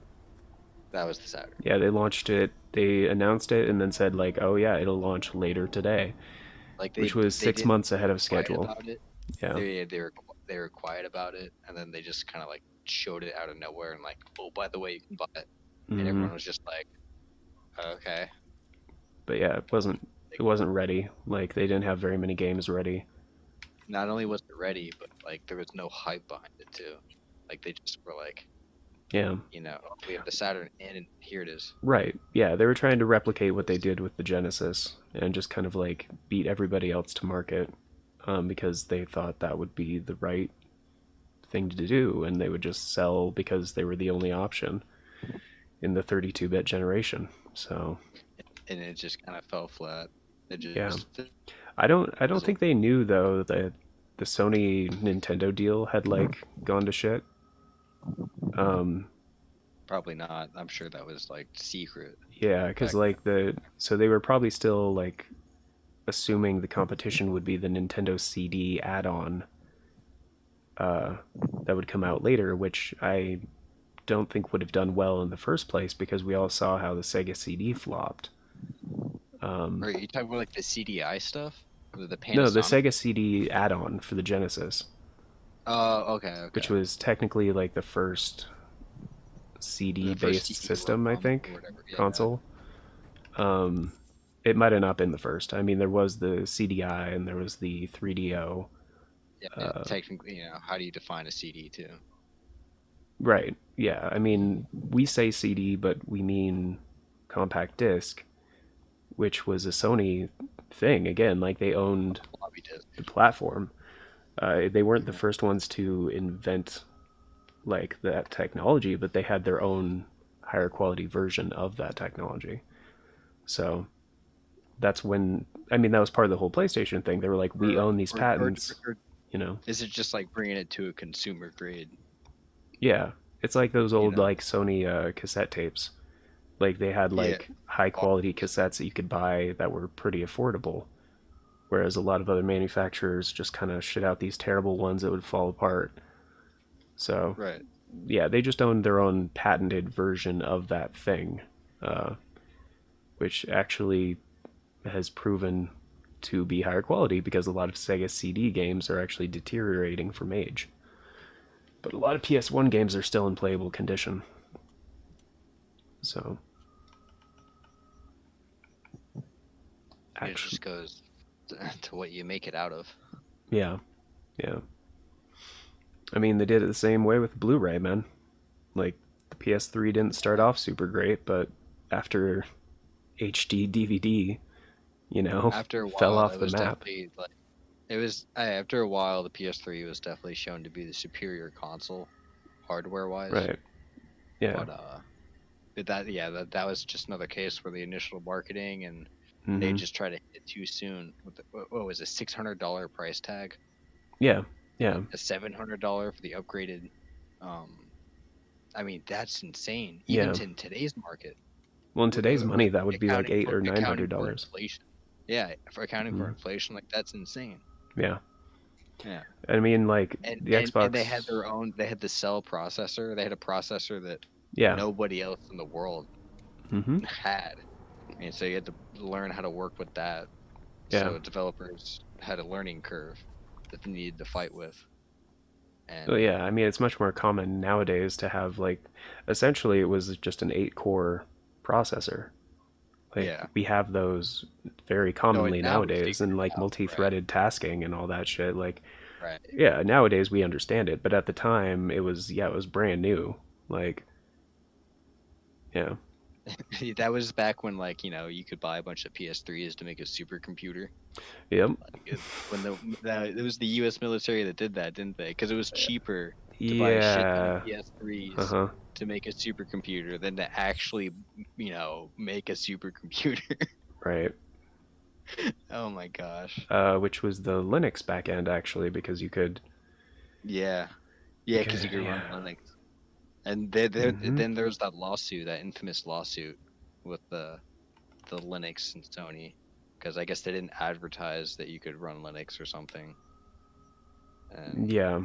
That was the Saturn. Yeah, they launched it. They announced it and then said like, "Oh yeah, it'll launch later today," Like which was 6 months ahead of schedule. About it. Yeah, they were quiet about it, and then they just kind of like showed it out of nowhere and like, oh, by the way, you can buy it, and everyone was just like, okay. But yeah, it wasn't ready. Like, they didn't have very many games ready. Not only was it ready, but like there was no hype behind it too. Like they just were like, Yeah. you know, we have the Saturn and here it is. Right. Yeah, they were trying to replicate what they did with the Genesis and just kind of like beat everybody else to market, because they thought that would be the right thing to do, and they would just sell because they were the only option in the 32-bit generation. So, and it just kind of fell flat. It just yeah. I don't think they knew though that the Sony Nintendo deal had like gone to shit. Probably not. I'm sure that was like secret. Yeah, because like so they were probably still like assuming the competition would be the Nintendo CD add-on that would come out later, which I don't think would have done well in the first place, because we all saw how the Sega CD flopped. Are you talking about like the CDI stuff? The Panasonic? No, the Sega CD add-on for the Genesis. Oh, okay. Which was technically like the first CD-based system, I think, console. It might have not been the first. I mean, there was the CDI and there was the 3DO. Yeah, technically, you know, how do you define a CD too? Right. Yeah. I mean, we say CD, but we mean compact disc, which was a Sony thing. Again, like they owned the platform. They weren't the first ones to invent like that technology, but they had their own higher quality version of that technology. So that's when, I mean, that was part of the whole PlayStation thing. They were like, we own these patents, you know. Is it just like bringing it to a consumer grade? Yeah, it's like those old like Sony cassette tapes. Like they had like high quality cassettes that you could buy that were pretty affordable, whereas a lot of other manufacturers just kind of shit out these terrible ones that would fall apart. So yeah, they just owned their own patented version of that thing, which actually has proven to be higher quality, because a lot of Sega CD games are actually deteriorating from age. But a lot of PS1 games are still in playable condition. So it just goes to what you make it out of. Yeah. Yeah. I mean, they did it the same way with Blu-ray, man. Like, the PS3 didn't start off super great, but after HD DVD, you know, after a while, fell off the map. Like, it was after a while, the PS3 was definitely shown to be the superior console, hardware-wise. Right. Yeah. But that was just another case where the initial marketing and they just tried to hit it too soon. What was a $600 price tag? Yeah. Yeah. A $700 for the upgraded. I mean, that's insane. Even in today's market. Well, in today's money, that would be like $800 or $900. Yeah, for accounting for Mhm. inflation, like that's insane. Yeah. Yeah. I mean, like And, the and they had Xbox. their own. They had the Cell processor. They had a processor that Yeah. nobody else in the world Hmm. had, and so you had to learn how to work with that. Yeah. So developers had a learning curve that they needed to fight with. Well, And yeah. I mean, it's much more common nowadays to have like, essentially, it was just an 8-core processor. Like yeah, we have those very no, commonly now we nowadays, figured and it like out. Right, multi-threaded tasking and all that shit. Like, right. yeah, nowadays we understand it, but at the time it was, yeah, it was brand new. Like, yeah. That was back when, like, you could buy a bunch of PS3s to make a supercomputer. Yep. Like, when it was the U.S. military that did that, didn't they? Because it was cheaper to buy a shit ton of Yeah. PS3s Uh-huh. to make a supercomputer than to actually, make a supercomputer. Right. Oh my gosh. Which was the Linux backend actually, because Yeah. you Yeah, because you could, could run yeah. Linux. And Hmm. then there was that lawsuit, that infamous lawsuit with the Linux and Sony, because I guess they didn't advertise that you could run Linux or something. And Yeah.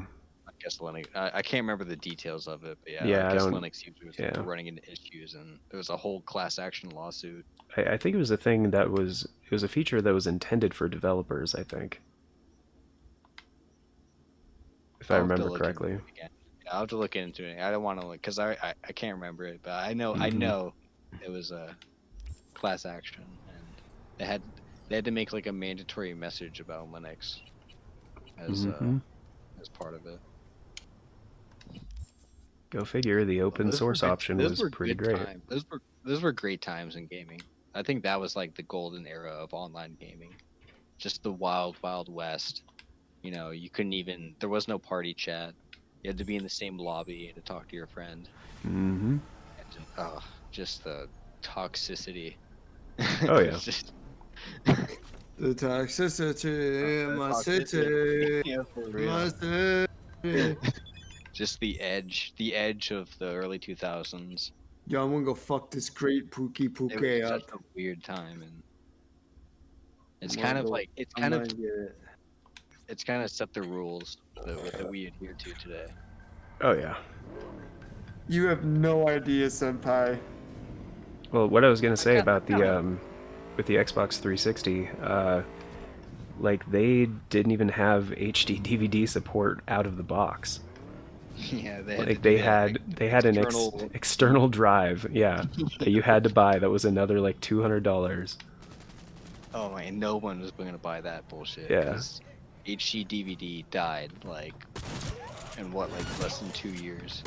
I guess Linux, I can't remember the details of it, but yeah, I Yeah, I guess don't, Linux users yeah. were running into issues, and there was a whole class action lawsuit. I think it was a thing that it was a feature that was intended for developers, I think, if I I'll have to remember look into correctly. it again. Yeah, I'll have to look into it. I don't want to look because I can't remember it, but I Hmm. know it was a class action, and they had they had to make like a mandatory message about Linux as Hmm. part of it. Go figure, the Well, open source option those was were pretty good great. times. Those were great times in gaming. I think that was like the golden era of online gaming. Just the wild, wild west. You couldn't even. There was no party chat. You had to be in the same lobby to talk to your friend. Hmm. And just the toxicity. Oh It yeah. was just The toxicity in the my toxicity. city, Yeah, for my real. city. Just the edge of the early 2000s. Yo, I'm gonna go fuck this great Pookie It was Pookie such up. a weird time, and it's I'm gonna kind of go. like I'm gonna get it. it's kind of set the rules that we adhere to today. Oh yeah. You have no idea, Senpai. Well, what I was gonna I say kind about of the know. with the Xbox 360, like they didn't even have HD DVD support out of the box. Yeah, they had to Like do that they had an external. external drive, yeah, that you had to buy. That was another like $200. Oh man, no one was going to buy that bullshit Yeah. because HD DVD died like in what, like less than 2 years.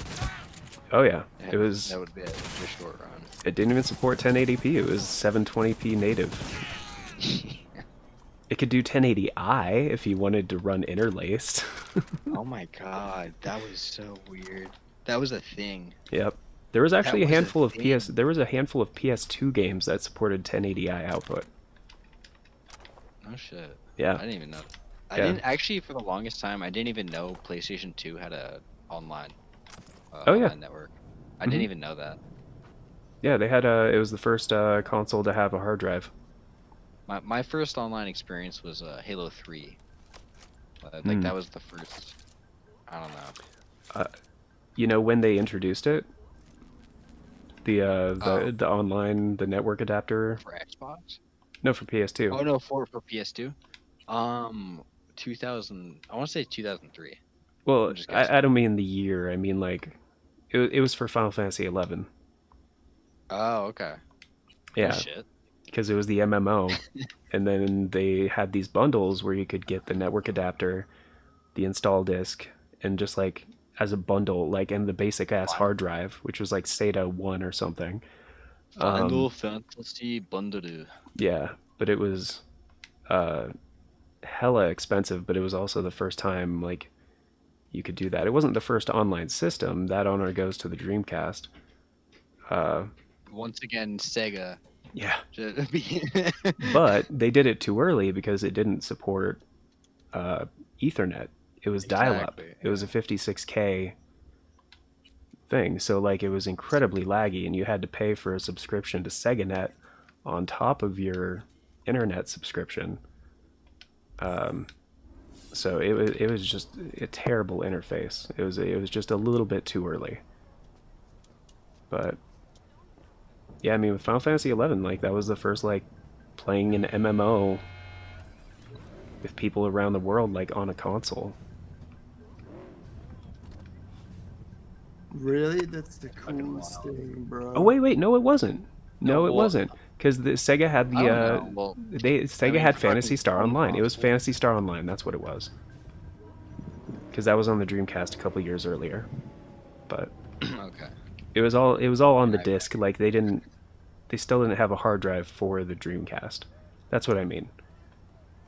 Oh yeah. That It was. that would be a short run. It didn't even support 1080p. It was 720p native. It could do 1080i if you wanted to run interlaced. Oh my god, that was so weird. That was a thing. Yep. There was That actually a was a handful of PS. thing. There was a handful of PS2 games that supported 1080i output. Oh shit. Yeah. I didn't even know. I Yeah. didn't actually, for the longest time, I didn't even know PlayStation 2 had a online Oh yeah. online network. I didn't Mhm. even know that. Yeah, they had a. It was the first console to have a hard drive. My first online experience was Halo 3. Like Hmm. that was the first. I don't know. You know when they introduced it? Oh, The online the network adapter. for Xbox? No, for PS2. Oh no, for PS2. 2000. I want to say 2003. Well, I'm just guessing. I don't mean the year. I mean like, it was for Final Fantasy 11. Oh, okay. Oh Yeah, shit. because it was the MMO, and then they had these bundles where you could get the network adapter, the install disk, and just like as a bundle, like and the basic ass Final, hard drive, which was like SATA 1 or something. Final Fantasy Bundle. Yeah, but it was uh, hella expensive. But it was also the first time like you could do that. It wasn't the first online system. That honor goes to the Dreamcast. Uh, Once again, Sega. yeah, Should be- but they did it too early because it didn't support Ethernet. It was dial-up. Exactly. It was a 56K thing, so like it was incredibly laggy, and you had to pay for a subscription to SegaNet on top of your internet subscription. So it was just a terrible interface. It was just a little bit too early. But yeah, I mean with Final Fantasy 11, like that was the first like playing an MMO with people around the world like on a console. Really? That's the coolest thing, bro. Oh wait, no, it wasn't. No, it well, wasn't. Because the Sega had I the don't know. Well, Sega mean, had fucking Phantasy Star home Online. It was console. Phantasy Star Online. That's what it was. Because that was on the Dreamcast a couple years earlier. But Okay. it was all on the Right. disc. Like they still didn't have a hard drive for the Dreamcast. That's what I mean.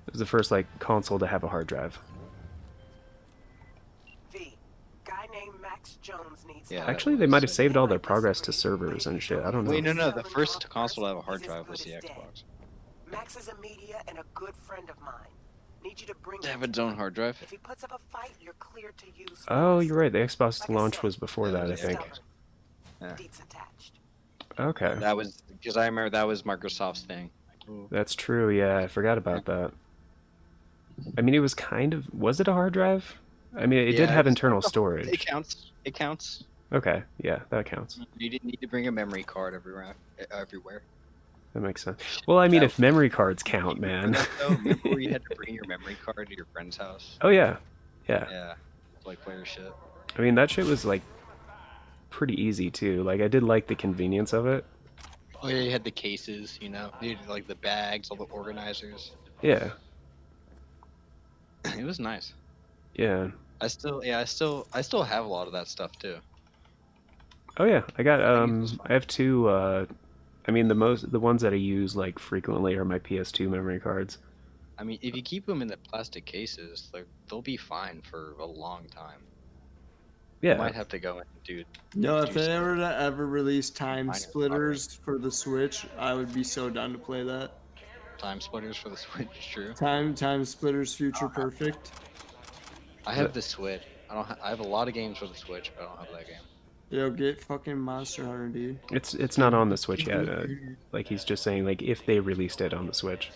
It was the first like console to have a hard drive. V, guy named Max Jones needs Yeah, help. that Actually, they was- might have saved all their progress to servers and shit. I don't know. Wait, no. The first console to have a hard drive was the Xbox. Max is a media and a good friend of mine. Need you to bring They him have its to own me. hard drive. If he puts up a fight, you're cleared to use Oh, force. you're right. The Xbox Like I launch said, was before that, I think. stubborn. Yeah. Deets attached. Okay. That was because I remember that was Microsoft's thing. That's true, yeah, I forgot about that. I mean, it was kind of... Was it a hard drive? I mean, it did have internal It storage. counts. It counts. Okay, yeah, that counts. You didn't need to bring a memory card everywhere. That makes sense. Well, I mean, if memory cards count, man. Remember where you had to bring your memory card to your friend's house? Oh, yeah. Yeah. Yeah. Like player shit. I mean, that shit was, like, pretty easy, too. Like, I did like the convenience of it. Oh yeah, you had the cases, you know, you had, like the bags, all the organizers. Yeah. It was nice. Yeah. I still have a lot of that stuff too. Oh, yeah. I got, think it was fun. I have two, I mean, the ones that I use, like, frequently are my PS2 memory cards. I mean, if you keep them in the plastic cases, they'll be fine for a long time. You Yeah. might have to go and do. No, if do they some- ever release time Minor splitters for the Switch, I would be so down to play that. Time splitters for the Switch, true. Time splitters, Future Perfect. I have the Switch. I have a lot of games for the Switch, but I don't have that game. Yo, get fucking Monster Hunter, dude. It's not on the Switch yet. Like, he's just saying, like, if they released it on the Switch.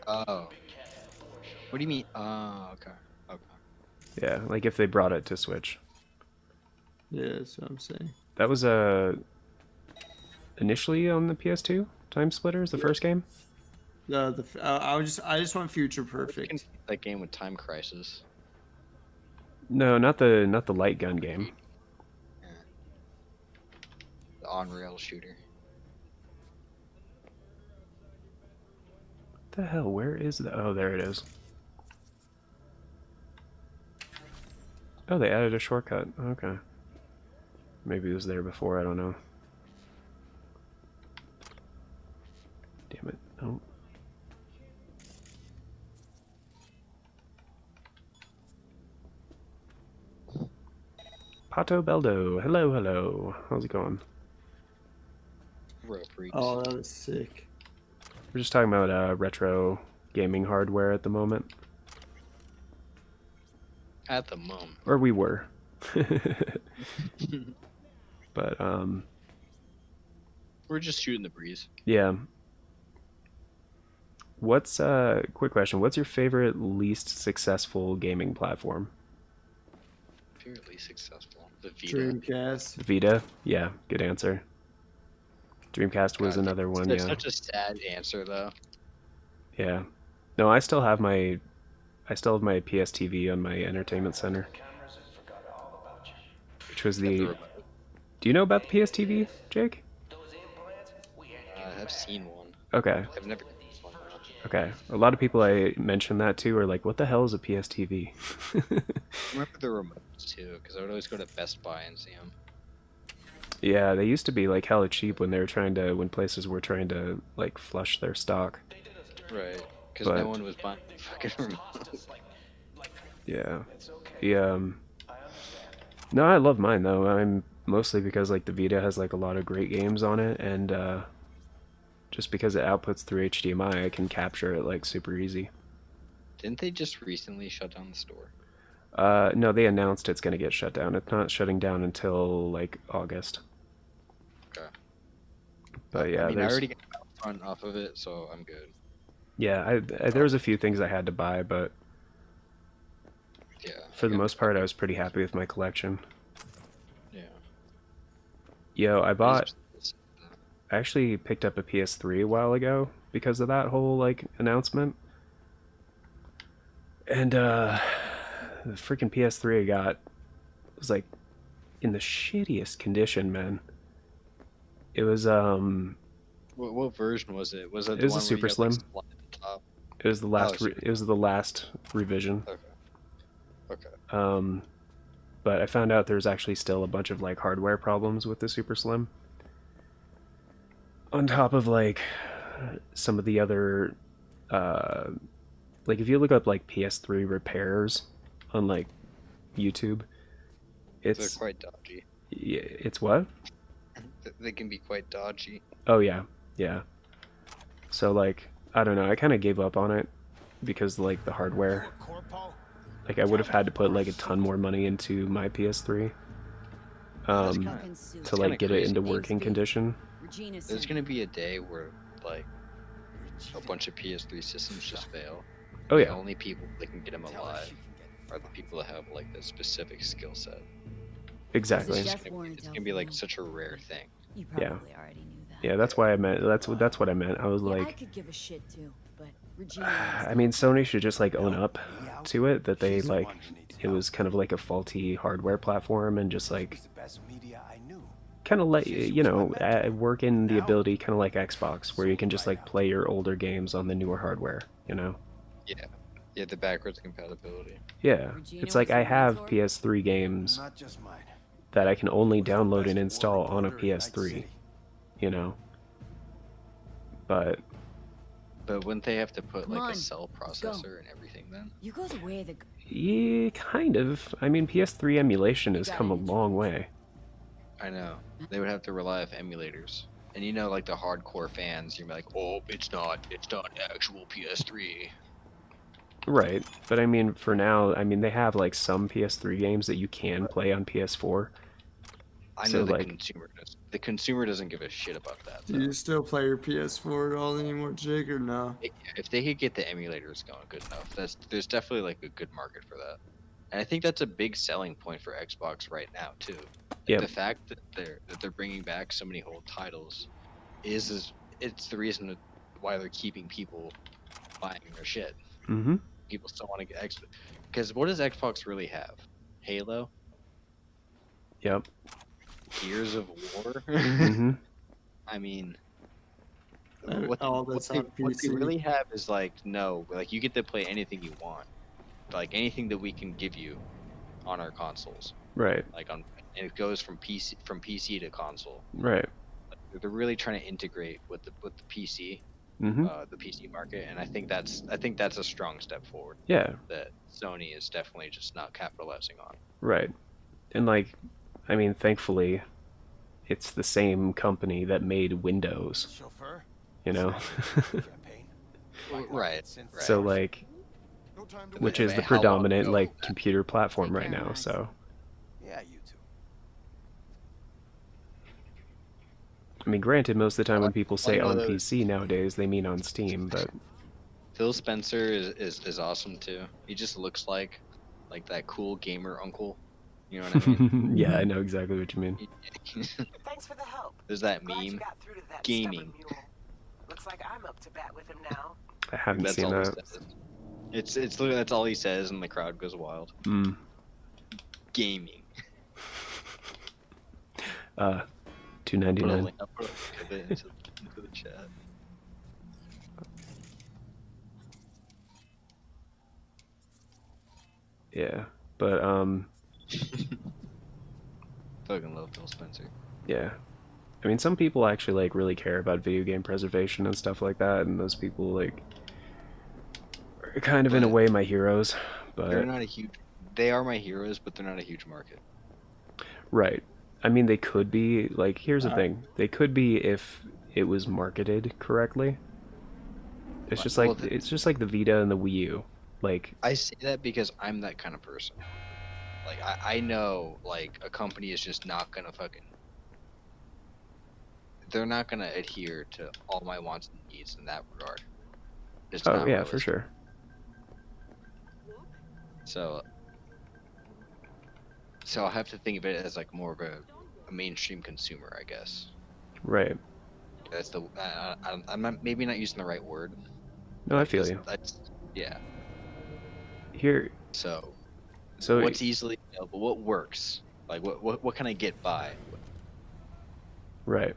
Oh. What do you mean? Oh, okay. Okay. Yeah, like, if they brought it to Switch. Yeah, that's what I'm saying. That was initially on the PS2. Time Splitters, the first game. I just want Future I Perfect. confused that game with Time Crisis. No, not the light gun game. The on-rail shooter. What the hell? Where is the? Oh, there it is. Oh, they added a shortcut. Okay. Maybe it was there before. I don't know. Damn it! No. Pato Beldo. Hello, hello. How's it going? Real freaks. Oh, that was sick. We're just talking about retro gaming hardware at the moment. At the moment. Or we were. But, We're just shooting the breeze. yeah. What's, quick question, what's your favorite least successful gaming platform? Fairly successful. The Vita. Dreamcast. Vita? Yeah, good answer. Dreamcast was God, another one, That's yeah. such a sad answer, though. Yeah. No, I still have my PS TV on my entertainment center. Which was the... Do you know about the PS TV, Jake? I've seen one. Okay. I've never used one. Okay. A lot of people I mentioned that to are like, what the hell is a PS TV? I remember the remotes, too, because I would always go to Best Buy and see them. Yeah, they used to be like hella cheap when when places were trying to like flush their stock. Right. Because But- no one was buying fucking remotes. Yeah. No, I love mine though. I'm mostly because like the Vita has like a lot of great games on it, and just because it outputs through HDMI, I can capture it like super easy. Didn't they just recently shut down the store? No, they announced it's gonna get shut down. It's not shutting down until like August. Okay. But yeah, I mean, I there's... already got refund off of it, so I'm good. Yeah, there was a few things I had to buy, but Yeah. for the most part, I was pretty happy with my collection. Yeah. Yo, It's- I actually picked up a PS3 a while ago because of that whole like announcement. And the freaking PS3 I got was like in the shittiest condition, man. It was What version was it? Was it it the was a one where super you have like slim. slide at the top? It was the last super it was the last revision. Okay. Okay. But I found out there's actually still a bunch of like hardware problems with the super slim. On top of like some of the other like if you look up like PS3 repairs on like YouTube, They're it's quite dodgy. it's what? They can be quite dodgy. Oh yeah, yeah. So like I don't know, I kind of gave up on it because like the hardware. Like I would have had to put like a ton more money into my PS3 to like get it crazy. into working condition. There's gonna be a day where like a bunch of PS3 systems just fail. Oh The yeah, only people that can get them alive are the people that have like the specific skill set. exactly. It's gonna be like such a rare thing. You Yeah. probably already knew that. Yeah, that's why I meant that's what I meant. I was Yeah, I like, could give a shit too, but Regina. I mean, Sony should just like own up to it that they like it was kind of like a faulty hardware platform and just like kind of let you know work in the ability kind of like Xbox where you can just like play your older games on the newer hardware, you know. Yeah. Yeah, the backwards compatibility. Yeah, Regina it's like was I the have mentor? PS3 games that I can only download and install on a PS3, you know. But But wouldn't they have to put Come like on, a cell let's go. processor and everything then? You go the way of the. yeah, kind of. I mean, PS3 emulation has come a long way. I know. They would have to rely on emulators. And you know, like the hardcore fans, you're like, oh, it's not actual PS3. Right, but I mean, for now, I mean, they have like some PS3 games that you can play on PS4. I So, know the like- consumer does. The consumer doesn't give a shit about that. Do you still play your PS4 at all anymore, Jake, or no? If they could get the emulators going good enough, there's definitely like a good market for that. And I think that's a big selling point for Xbox right now too. Like, Yep. the fact that they're bringing back so many old titles is it's the reason why they're keeping people buying their shit. Mm-hmm. People still want to get Xbox because what does Xbox really have? Halo, Yep. Gears of War. Mm-hmm. I mean, All that's on what they PC. really have is like no, like you get to play anything you want, like anything that we can give you on our consoles. Right. Like and it goes from PC to console. Right. Like, they're really trying to integrate with the PC, Mm-hmm. the PC market, and I think that's a strong step forward Yeah. that Sony is definitely just not capitalizing on. Right. And like, I mean, thankfully, it's the same company that made Windows. Chauffeur? You know. Champagne? Right. So like, No time to which wait. is the How long predominant ago like was that? computer platform Take right care, now. Max. So Yeah, you too. I mean, granted, most of the time when people say One on of those- PC nowadays, they mean on Steam, but Phil Spencer is awesome too. He just looks like that cool gamer uncle. You know what I mean? yeah, I know exactly what you mean. Thanks for the help. There's that Glad you meme. got through to that Gaming. stubborn mule. Looks like I'm up to bat with him now. I haven't That's seen all he that. says. It's literally that's all he says, and the crowd goes wild. Mm. Gaming. Two ninety Put a nine. link, I'll put a link of it into the chat. Yeah, but Fucking love Phil Spencer. yeah. I mean, some people actually like really care about video game preservation and stuff like that, and those people like are kind of in a But- way my heroes. They're But not a huge. They are my heroes, but they're not a huge market. right. I mean, they could be like. Here's the thing: they could be if it was marketed correctly. It's just Well, like it's just like the Vita and the Wii U. Like, I say that because I'm that kind of person. Like I know like a company is just not gonna fucking. they're not gonna adhere to all my wants and needs in that regard. It's Oh not yeah, for realistic. sure. So I'll have to think of it as like more of a mainstream consumer, I guess. Right. That's the I'm not, maybe not using the right word. No, I Like feel you. that's yeah. Here, So so what's easily available? What works? Like what can I get by? right.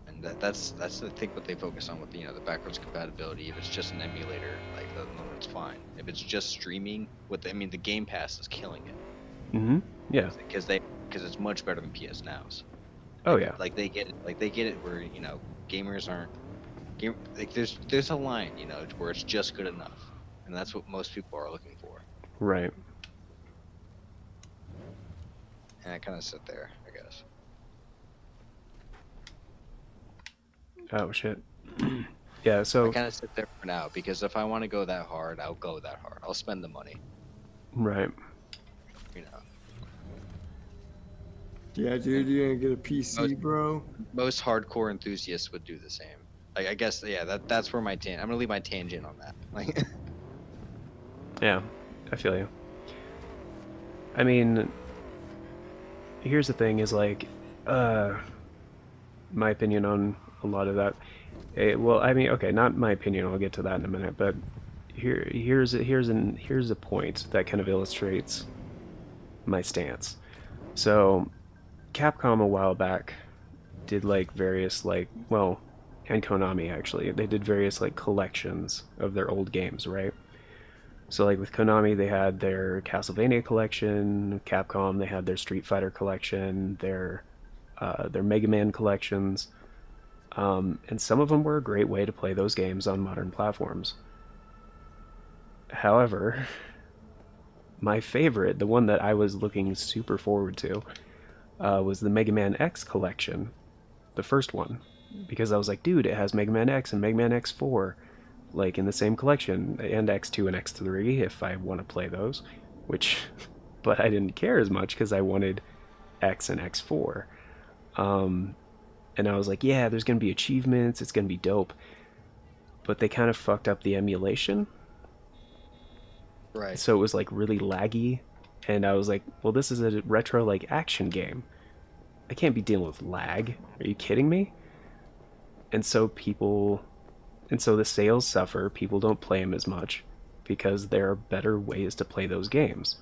And that's the thing what they focus on with the backwards compatibility. If it's just an emulator, like then it's fine. If it's just streaming, I mean the Game Pass is killing it Mm-hmm. Yeah. because it's much better than PS Now's. Oh yeah. Like they get it where gamers aren't like there's a line where it's just good enough, and that's what most people are looking for. Right. And I kind of sit there, I guess. Oh shit. Yeah. I So kind of sit there for now because if I want to go that hard, I'll go that hard. I'll spend the money. right. You know, Yeah, dude, you're gonna get a PC, bro. most hardcore enthusiasts would do the same. Like I guess that's where I'm gonna leave my tangent on that. Like Yeah. I feel you. I mean, here's the thing: is like, my opinion on a lot of that. Well, I mean, okay, not my opinion. I'll get to that in a minute. But here's a point that kind of illustrates my stance. So, Capcom a while back did like various and Konami actually they did various like collections of their old games, right? So like with Konami they had their Castlevania collection, Capcom they had their Street Fighter collection, their Mega Man collections, and some of them were a great way to play those games on modern platforms. However, my favorite, the one that I was looking super forward to, was the Mega Man X collection, the first one, because I was like, dude, it has Mega Man X and Mega Man X4, like in the same collection, and X2 and X3 if I want to play those, which, but I didn't care as much because I wanted X and X4. And I was like, yeah, there's gonna be achievements, it's gonna be dope, but they kind of fucked up the emulation, right. so it was like really laggy, and I was like, well, this is a retro like action game. I can't be dealing with lag. Are you kidding me? And so the sales suffer. People don't play them as much because there are better ways to play those games.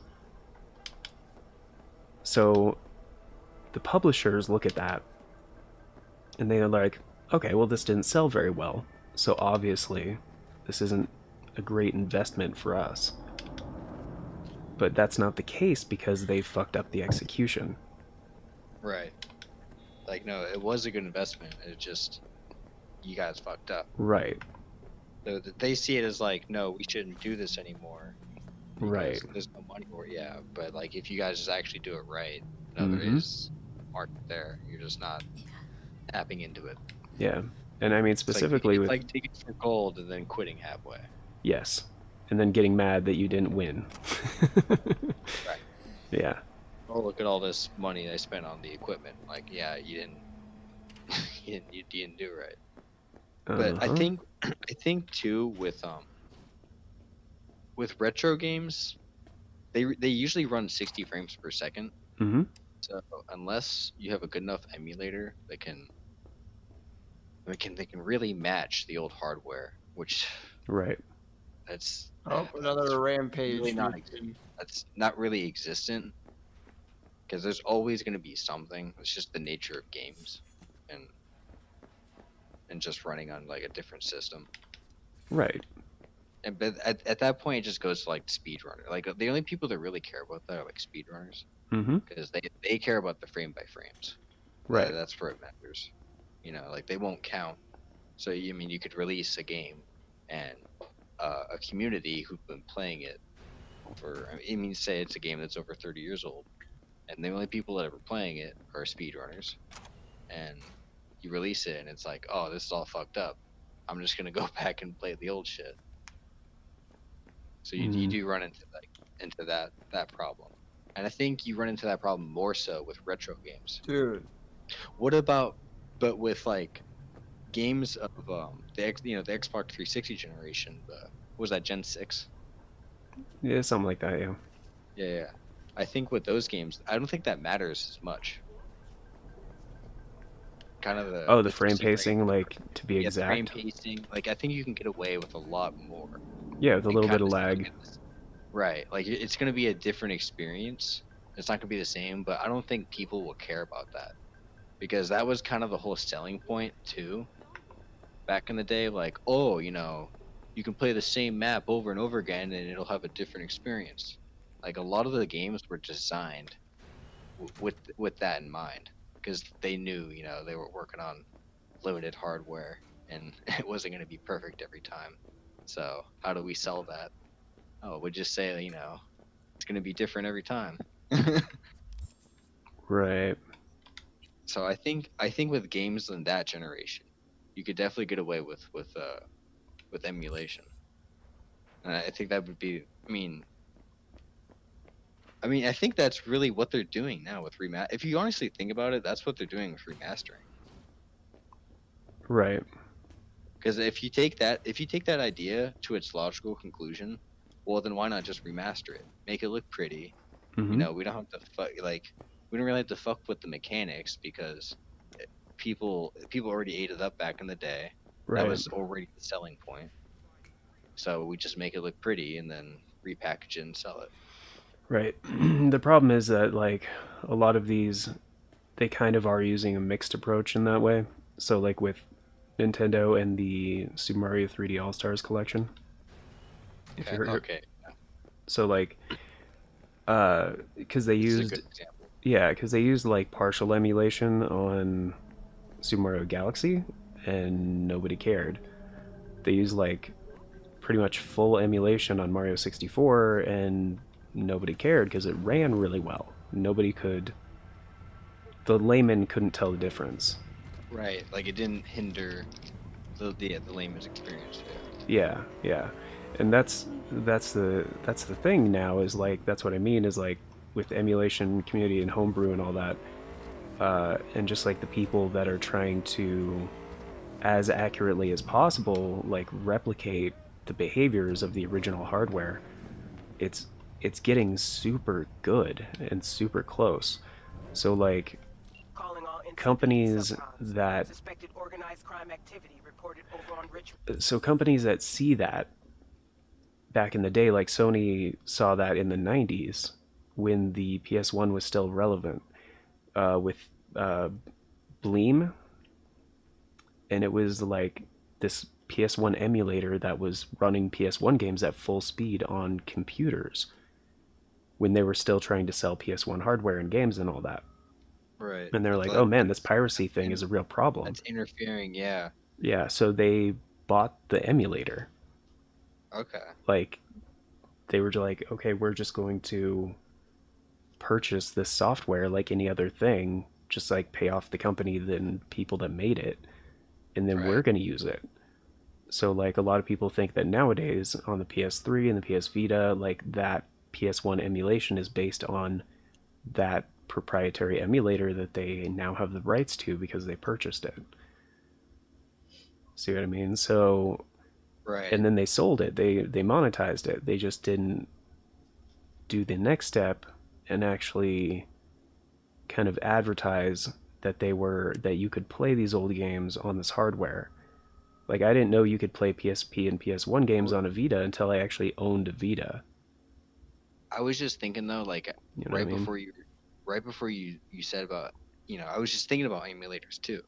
So the publishers look at that and they're like, okay, well, this didn't sell very well. So obviously this isn't a great investment for us. But that's not the case because they fucked up the execution. Right. Like no, it was a good investment. It just you guys fucked up. Right. So they see it as like, no, we shouldn't do this anymore. Right. There's no money for it, yeah. But like if you guys just actually do it right, there is market there. You're just not tapping into it. Yeah. And I mean specifically it's like taking for gold and then quitting halfway. Yes. And then getting mad that you didn't win. Right. Yeah. Oh, look at all this money I spent on the equipment. Like, yeah, you didn't you didn't do it right. But I think too with retro games, they usually run 60 frames per second. Mm-hmm. So unless you have a good enough emulator that can they can really match the old hardware, which Right. that's Another rampage. really that's not really existent, because there's always going to be something. It's just the nature of games, and just running on like a different system. Right. And but at that point, it just goes to like speedrunner. Like the only people that really care about that are like speedrunners, Mm-hmm. because they care about the frame by frames. Right. That's where it matters. Like they won't count. So I mean, you could release a game, and a community who've been playing it for, I mean, say it's a game that's over 30 years old, and the only people that are playing it are speedrunners, and you release it, and it's like, oh, this is all fucked up. I'm just gonna go back and play the old shit. So you do run into that problem, and I think you run into that problem more so with retro games. Dude, What about, but with like games of the Xbox 360 generation, what was that, Gen 6? Yeah, something like that. Yeah. Yeah, yeah. I think with those games, I don't think that matters as much. Kind of Oh, the the frame 60 frame, pacing, like to be yeah, the frame exact. pacing. Like I think you can get away with a lot more Yeah, with a and little bit kind of of still lag. get this. Right. Like it's gonna be a different experience. It's not gonna be the same, but I don't think people will care about that because that was kind of the whole selling point too back in the day. Like, oh, you can play the same map over and over again and it'll have a different experience. Like a lot of the games were designed with that in mind because they knew, they were working on limited hardware and it wasn't going to be perfect every time. So how do we sell that? Oh, we just say, it's going to be different every time. Right. So I think with games in that generation, you could definitely get away with emulation. And I think that would be, I think that's really what they're doing now with remaster. If you honestly think about it, that's what they're doing with remastering. Right. Because if you take that idea to its logical conclusion, well then why not just remaster it, make it look pretty? Mm-hmm. We don't have to we don't really have to fuck with the mechanics because people already ate it up back in the day. That Right. was already the selling point. So we just make it look pretty and then repackage it and sell it. Right. The problem is that like a lot of these, they kind of are using a mixed approach in that way. So like with Nintendo and the Super Mario 3D All Stars collection. If Okay. you're Okay. so like because they This is a used good example. yeah because they used like partial emulation on Super Mario Galaxy and nobody cared. They used like pretty much full emulation on Mario 64 and nobody cared because it ran really well. Nobody could, the layman couldn't tell the difference. Right. Like it didn't hinder the layman's experience. Yeah. Yeah, yeah. And that's the thing now is like that's what I mean is like with emulation community and homebrew and all that and just like the people that are trying to as accurately as possible like replicate the behaviors of the original hardware. It's getting super good and super close. So like Calling all NCPD companies subcons. that Suspected organized crime activity reported over on Richmond. companies that see that back in the day, like Sony saw that in the 90s when the PS1 was still relevant with Bleem, and it was like this PS1 emulator that was running PS1 games at full speed on computers when they were still trying to sell PS1 hardware and games and all that. Right. And they're I like, thought oh man, this piracy thing in- is a real problem. that's interfering. Yeah. Yeah, so they bought the emulator. Okay. Like, they were like, okay, we're just going to purchase this software like any other thing, just like pay off the company, then people that made it, and then we're Right. going to use it. So, like, a lot of people think that nowadays on the PS3 and the PS Vita, like, that PS1 emulation is based on that proprietary emulator that they now have the rights to because they purchased it. See what I mean? So, Right. and then they sold it. They monetized it. They just didn't do the next step and actually kind of advertise that that you could play these old games on this hardware. Like I didn't know you could play PSP and PS1 games on a Vita until I actually owned a Vita. I was just thinking though, like You know what I mean? right before you said about, I was just thinking about emulators too,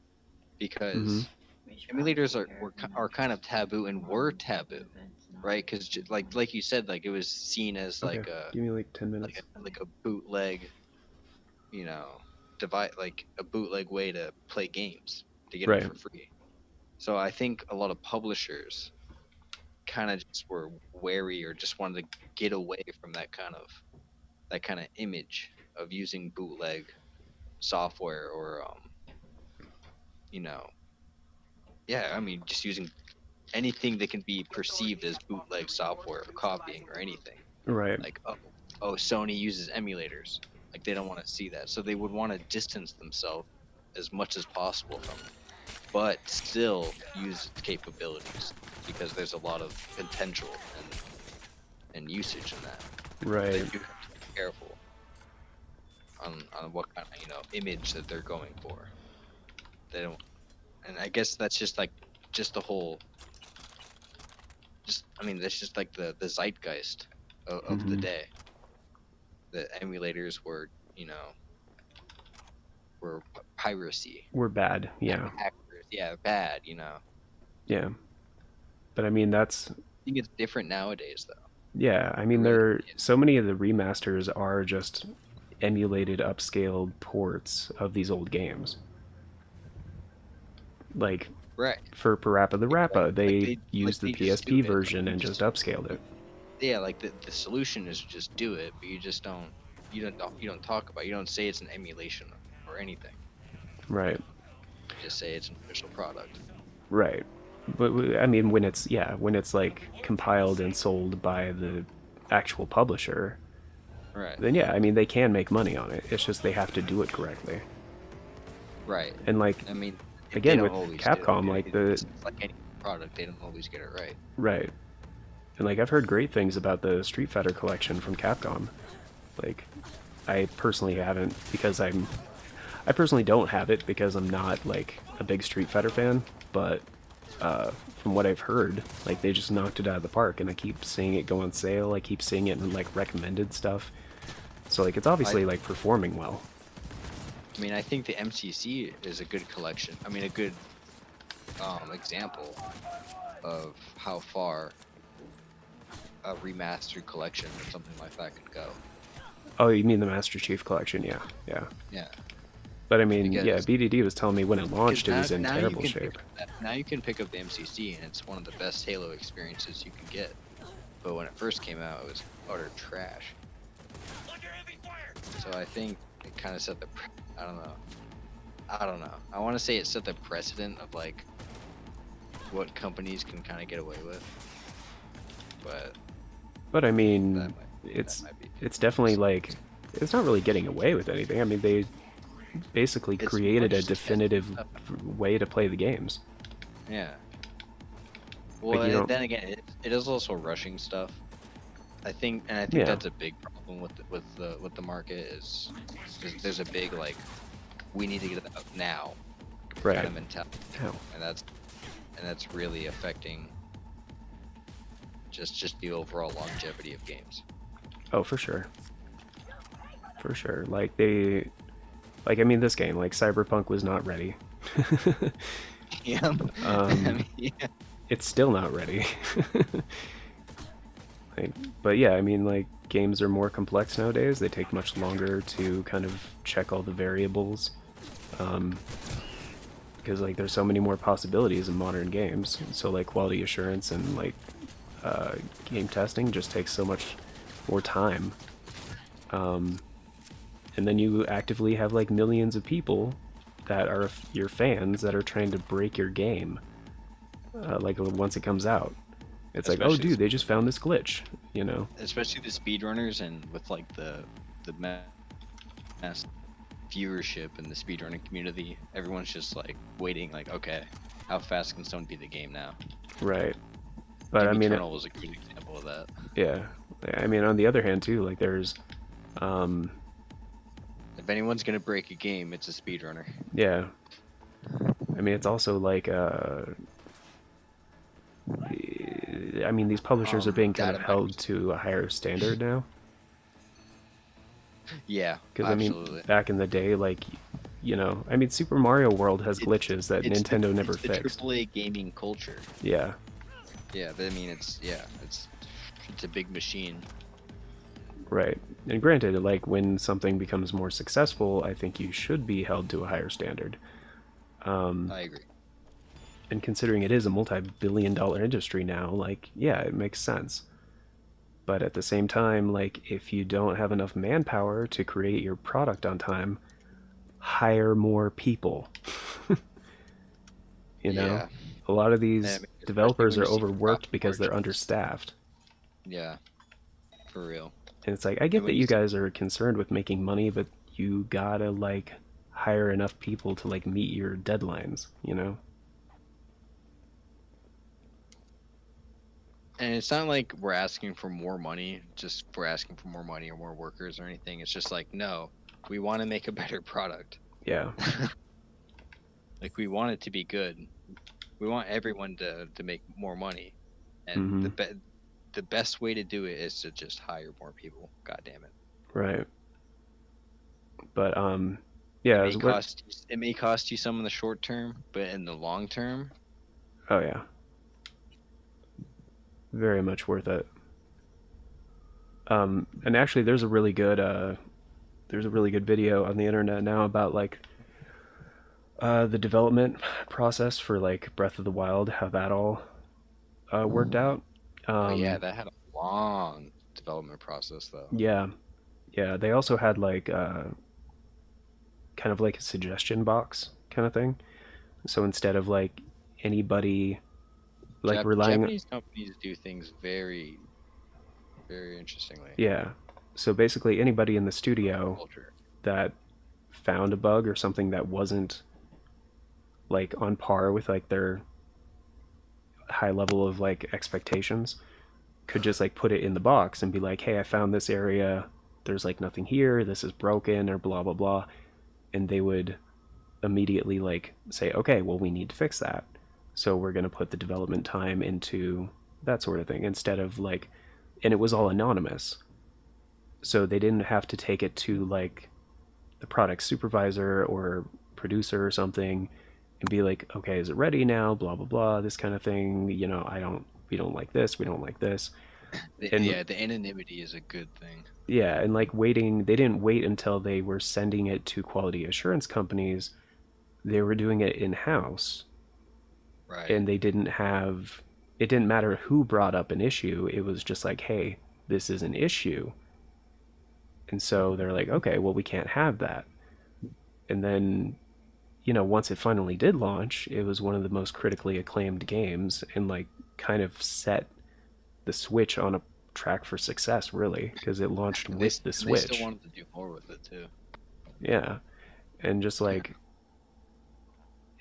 because emulators are kind of taboo and were taboo, right? Because like you said, like it was seen as Okay, like a give me like 10 minutes. like a bootleg, you know, like a bootleg way to play games to get Right. them for free. So I think a lot of publishers kind of just were wary or just wanted to get away from that kind of image of using bootleg software or you know yeah, just using anything that can be perceived as bootleg software or copying or anything. Right. Like Sony uses emulators. Like they don't want to see that, so they would want to distance themselves as much as possible from it, but still use its capabilities because there's a lot of potential and usage in that. They Right. do have to be careful on what kind of image that they're going for. They don't, and I guess that's just like just the whole. That's just like the zeitgeist of the Mhm. day. The emulators were were piracy. We're bad. Yeah. Hackers, yeah, bad. Yeah. But I mean, that's I think it's different nowadays, though. yeah. I mean, Really, there so many of the remasters are just emulated, upscaled ports of these old games. Like right? for Parappa the Rappa, they Like used the they just do PSP it. version and just upscaled it. Yeah, like the solution is just do it, but you just don't. You don't talk about. You don't say it's an emulation or anything. Right. You just say it's an official product. Right. But I mean, when it's like compiled and sold by the actual publisher, Right. then yeah, I mean they can make money on it. It's just they have to do it correctly. Right. And like I mean, they again don't with always Capcom, do it. like It's like any product, they don't always get it right. right. And like I've heard great things about the Street Fighter collection from Capcom. Like I personally haven't because I personally don't have it because I'm not like a big Street Fighter fan, but from what I've heard, like they just knocked it out of the park, and I keep seeing it go on sale. I keep seeing it in like recommended stuff. So like it's obviously like performing well. I mean, I think the MCC is a good collection. I mean, a good example of how far a remastered collection or something like that could go. Oh, you mean the Master Chief collection? Yeah, yeah. Yeah. But I mean, Because- yeah, BDD was telling me when it launched, it was in you terrible can shape. now you can pick up the MCC, and it's one of the best Halo experiences you can get. But when it first came out, it was utter trash. So I think it kind of set the. I don't know. I want to say it set the precedent of like what companies can kind of get away with. But I mean, that it's might be. it's definitely like it's not really getting away with anything. I mean, they basically It's created a much definitive stuff. way to play the games. Yeah. Like, Well, you don't- then again, it is also rushing stuff. I think Yeah. that's a big problem with the market is there's a big like we need to get it out now Right. kind of mentality, Ow. and that's really affecting just the overall longevity of games. Oh, for sure. For sure. Like they, like I mean, this game, like Cyberpunk was not ready. Yeah. I mean, yeah. It's still not ready. Like, but yeah, I mean, like games are more complex nowadays. They take much longer to kind of check all the variables, because like there's so many more possibilities in modern games. So like quality assurance and like game testing just takes so much more time. And then you actively have like millions of people that are your fans that are trying to break your game. Like once it comes out, it's like, oh Especially dude, they just found this glitch, you know? Especially the speedrunners and with like the mass viewership in the speedrunning community, everyone's just like waiting, like, okay, how fast can someone beat the game now? Right. But I Doom mean, Eternal was a good example of that. yeah. I mean, on the other hand too, like there's, If anyone's gonna break a game, it's a speedrunner. yeah. I mean, it's also like, I mean, these publishers are being kind of data held miners. to a higher standard now. Yeah, Because I mean, absolutely. back in the day, like, you know, I mean, Super Mario World has glitches that It's Nintendo the, never it's the fixed. AAA gaming culture. Yeah, Yeah, but I mean, it's a big machine. right. And granted, like when something becomes more successful, I think you should be held to a higher standard. I agree. And considering it is a multi-billion-dollar industry now, like, yeah, it makes sense. But at the same time, like, if you don't have enough manpower to create your product on time, hire more people. You know, Yeah. a lot of Yeah, these I mean, especially developers when are you see overworked profit because they're margins. understaffed. Yeah, for real. And it's like, I get when that you you see- guys are concerned with making money, but you gotta, like, hire enough people to like meet your deadlines, you know? And it's not like we're asking for more money, just we're asking for more money or more workers or anything. It's just like, no, we want to make a better product. Yeah. Like, we want it to be good. We want everyone to make more money. And Mhm. the best way to do it is to just hire more people. God damn it. Right. But yeah, as we're It may cost you some in the short term, but in the long term, oh yeah. Very much worth it. And actually there's a really good video on the internet now about like the development process for like Breath of the Wild, how that all worked out. oh yeah, that had a long development process though. Yeah, yeah. They also had like kind of like a suggestion box kind of thing. So instead of like anybody like relying, Japanese companies do things very, very interestingly. yeah. So basically, anybody in the studio Culture. that found a bug or something that wasn't like on par with like their high level of like expectations could just like put it in the box and be like, hey, I found this area, there's like nothing here, this is broken, or blah blah blah. And they would immediately like say, okay, well, we need to fix that, so we're going to put the development time into that sort of thing, instead of like, and it was all anonymous, so they didn't have to take it to like the product supervisor or producer or something and be like, okay, is it ready now, blah blah blah, this kind of thing, you know, we don't like this, we don't like this. And Yeah, the anonymity is a good thing. yeah, and like waiting, they didn't wait until they were sending it to quality assurance companies. They were doing it in-house. Right. And they didn't have, it didn't matter who brought up an issue. It was just like, hey, this is an issue. And so they're like, okay, well, we can't have that. And then, you know, once it finally did launch, it was one of the most critically acclaimed games, and like kind of set the Switch on a track for success, really, because it launched with the Switch. They still wanted to do more with it too. Yeah. And just like,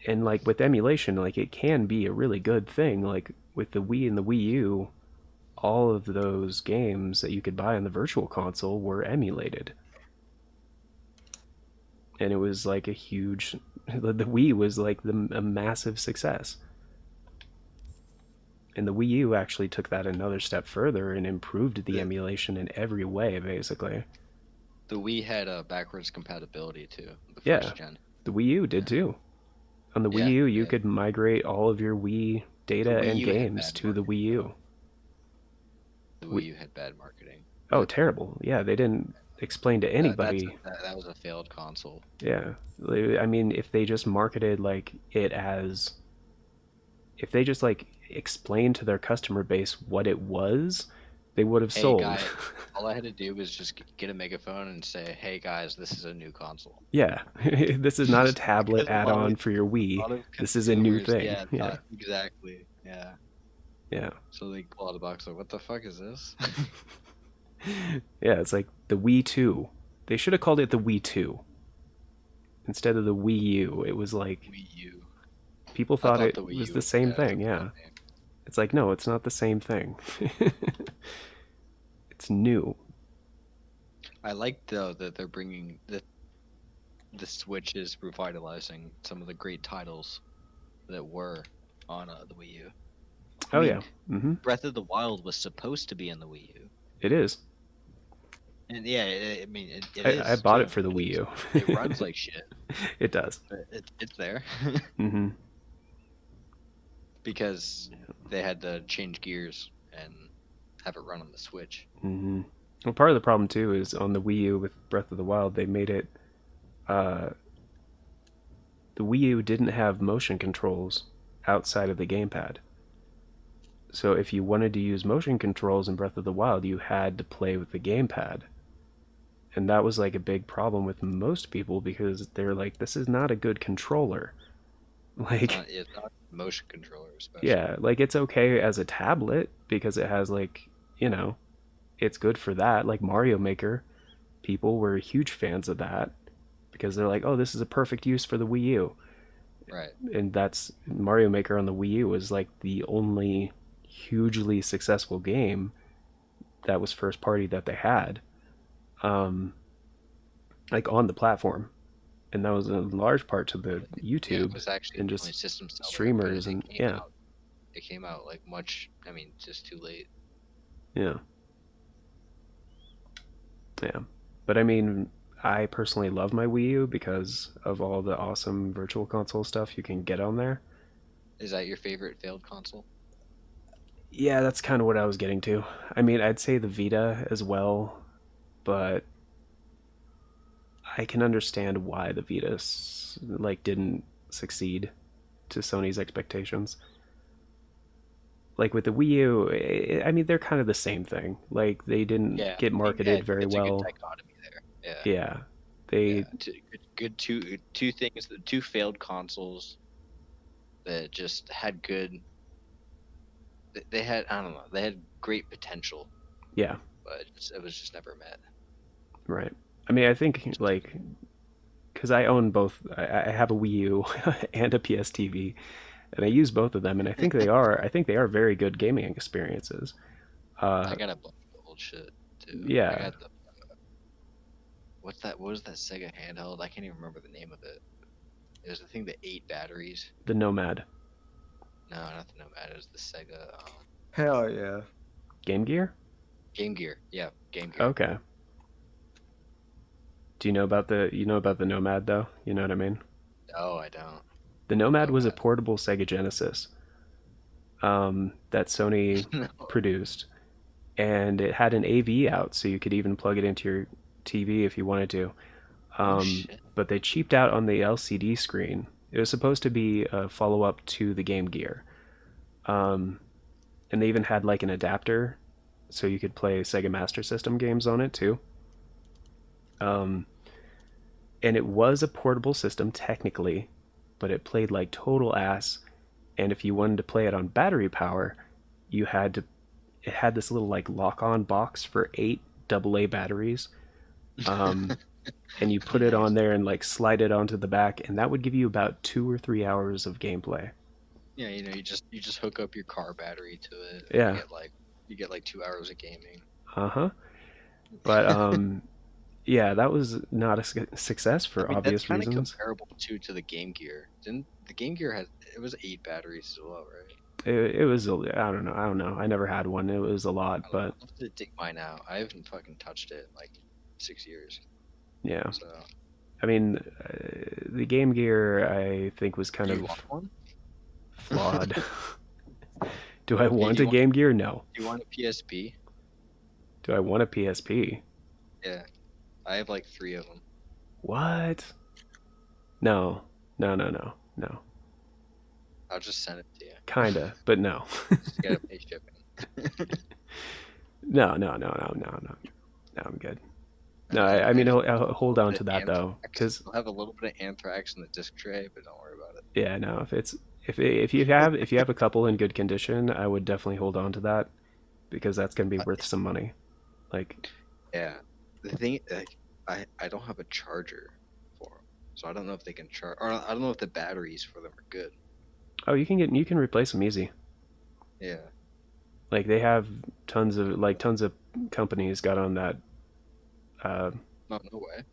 and like with emulation, like it can be a really good thing. Like with the Wii and the Wii U, all of those games that you could buy on the virtual console were emulated. And it was like a huge, the Wii was like a massive success. And the Wii U actually took that another step further and improved the emulation in every way, basically. The Wii had backwards compatibility too. The Yeah, first gen. the Wii U did too. On the Yeah, Wii U, you yeah. could migrate all of your Wii data The Wii and U had games bad to the Wii U. The Wii U had bad marketing. Oh, terrible. Yeah, they didn't explain to anybody. That was a failed console. Yeah. I mean, if they just marketed like it as, if they just like explained to their customer base what it was, they would have Hey sold. guys, all I had to do was just get a megaphone and say, "Hey guys, this is a new console." Yeah. This is not a tablet Because a lot add-on of- for your a Wii. lot of This is a new consumers- thing. Yeah, Yeah. exactly. Yeah. Yeah. So they pull out the box like, "What the fuck is this?" Yeah, it's like the Wii 2. They should have called it the Wii 2 instead of the Wii U. It was like Wii U. people I thought thought it the Wii was U the same was thing. a Yeah. name. It's like, no, it's not the same thing. It's new. I like though that they're bringing the Switch is revitalizing some of the great titles that were on the Wii U. Oh mean, yeah. Breath of the Wild was supposed to be in the Wii U, It is. and yeah, I mean, it I, is. I bought too. it for the Wii U. It runs like shit, It does. but it's there hmm because they had to change gears and have it run on the Switch. Well, part of the problem too is on the Wii U with Breath of the Wild, they made it. The Wii U didn't have motion controls outside of the gamepad. So if you wanted to use motion controls in Breath of the Wild, you had to play with the gamepad. And that was like a big problem with most people because they're like, this is not a good controller. Like, It's not a motion controller, especially. yeah, like it's okay as a tablet because it has like, you know, it's good for that. Like Mario Maker, people were huge fans of that. because they're like, oh, this is a perfect use for the Wii U. Right. And that's Mario Maker on the Wii U was like the only hugely successful game that was first party that they had, um, like on the platform, and that was in large part to the Yeah, it YouTube was actually and the only just system seller, but streamers and yeah, it came out like much. I mean, just too late. yeah, yeah. But I mean, I personally love my Wii U because of all the awesome virtual console stuff you can get on there. Is that your favorite failed console? Yeah, that's kind of what I was getting to. I mean, I'd say the Vita as well, but I can understand why the Vita like didn't succeed to Sony's expectations. Like with the Wii U, I mean they're kind of the same thing. Like they didn't Yeah, get yeah, marketed very it's a good well. dichotomy there. Yeah, Yeah, yeah. they Good two things. The two failed consoles that just had good. They had, I don't know. They had great potential, yeah, but it was just never met. right. I mean I think like because I own both. I have a Wii U and a PS TV, and I use both of them, and I think they are very good gaming experiences. I got a bunch of old shit too. I Yeah, got the what's that? What was that Sega handheld? I can't even remember the name of it. It was the thing that 8 batteries. the Nomad, No, not the Nomad. It was the Sega Hell yeah. Game Gear. Game Gear. Yeah, Game Gear. Okay. Do you know about the Nomad though? You know what I mean? No, I don't. The Nomad was a Nomad. portable Sega Genesis that Sony No. produced, and it had an AV out, so you could even plug it into your TV if you wanted to. Oh shit. But they cheaped out on the LCD screen. It was supposed to be a follow up to the Game Gear, um, and they even had like an adapter, so you could play Sega Master System games on it too. Um, and it was a portable system technically, but it played like total ass. And if you wanted to play it on battery power, you had to. It had this little like lock-on box for 8 AA batteries, um, and you put it on Nice. there and like slide it onto the back, and that would give you about 2 or 3 hours of gameplay. Yeah, you just hook up your car battery to it, and Yeah, you get like 2 hours of gaming. uh huh. But yeah, that was not a success I for mean, that's obvious kind of reasons. comparable to the Game Gear. Didn't the Game Gear had it was 8 batteries as well, right? It was I don't know. I don't know. I never had one. It was a lot, I don't know. but I'll have to dig mine out. I haven't fucking touched it in like 6 years. yeah. So, I mean, the Game Gear I think was kind do of you want one? flawed. Do I Hey, want a Game Gear? No. do you want a PSP? Do I want a PSP? Yeah, I have like 3 of them. What? No. No, no, no. No. I'll just send it to you. Kinda, but no. Just gotta pay shipping. No, no, no, no, no, no. No, I'm good. No, I I mean, have I'll a hold little on bit to of that though, anthrax. because I'll have a little bit of anthrax in the disc tray, but don't worry about it. yeah, no, if you have a couple in good condition, I would definitely hold on to that because that's gonna be Uh, worth some money. Like, Yeah, the thing, like, I don't have a charger for them, so I don't know if they can charge, or I don't know if the batteries for them are good. oh, you can replace them easy. Yeah, Like they have tons of companies got on that uh, no, no way.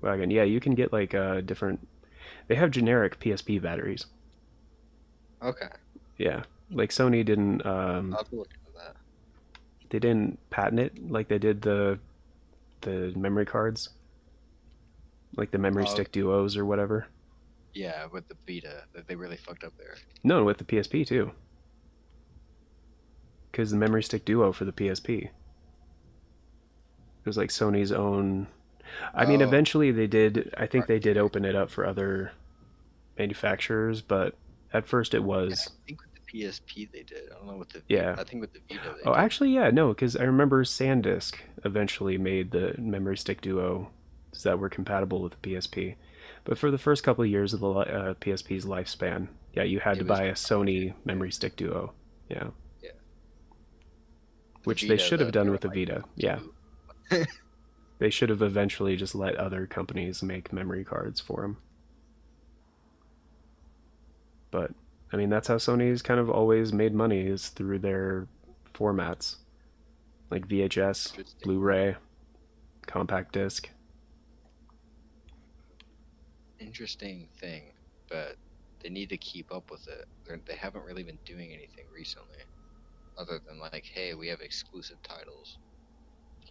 wagon. Yeah, you can get like different. They have generic PSP batteries. Okay, Yeah, like Sony didn't I'll have to look into that. they didn't patent it like they did the memory cards, like the memory Oh, stick duos or whatever. yeah, with the Vita, that they really fucked up there. No, with the PSP too, because the memory stick duo for the PSP, it was like Sony's own. I mean, Oh, eventually they did. I think right, they did right. open it up for other manufacturers, but at first it Yeah, I was. think with the PSP they did. I don't know with the Vita. Yeah. I think with the Vita they Oh, did. actually, yeah, no, because I remember SanDisk eventually made the memory stick duo that were compatible with the PSP. But for the first couple of years of the PSP's lifespan, yeah, you had to It was buy a Sony yeah, memory stick duo. Yeah, yeah. The which they Vita should have though, done they were with the like Vita. Yeah, two. They should have eventually just let other companies make memory cards for them. But I mean, that's how Sony's kind of always made money, is through their formats, like VHS, Interesting. Blu-ray, compact disc. Interesting thing, but they need to keep up with it. They haven't really been doing anything recently, other than like, hey, we have exclusive titles.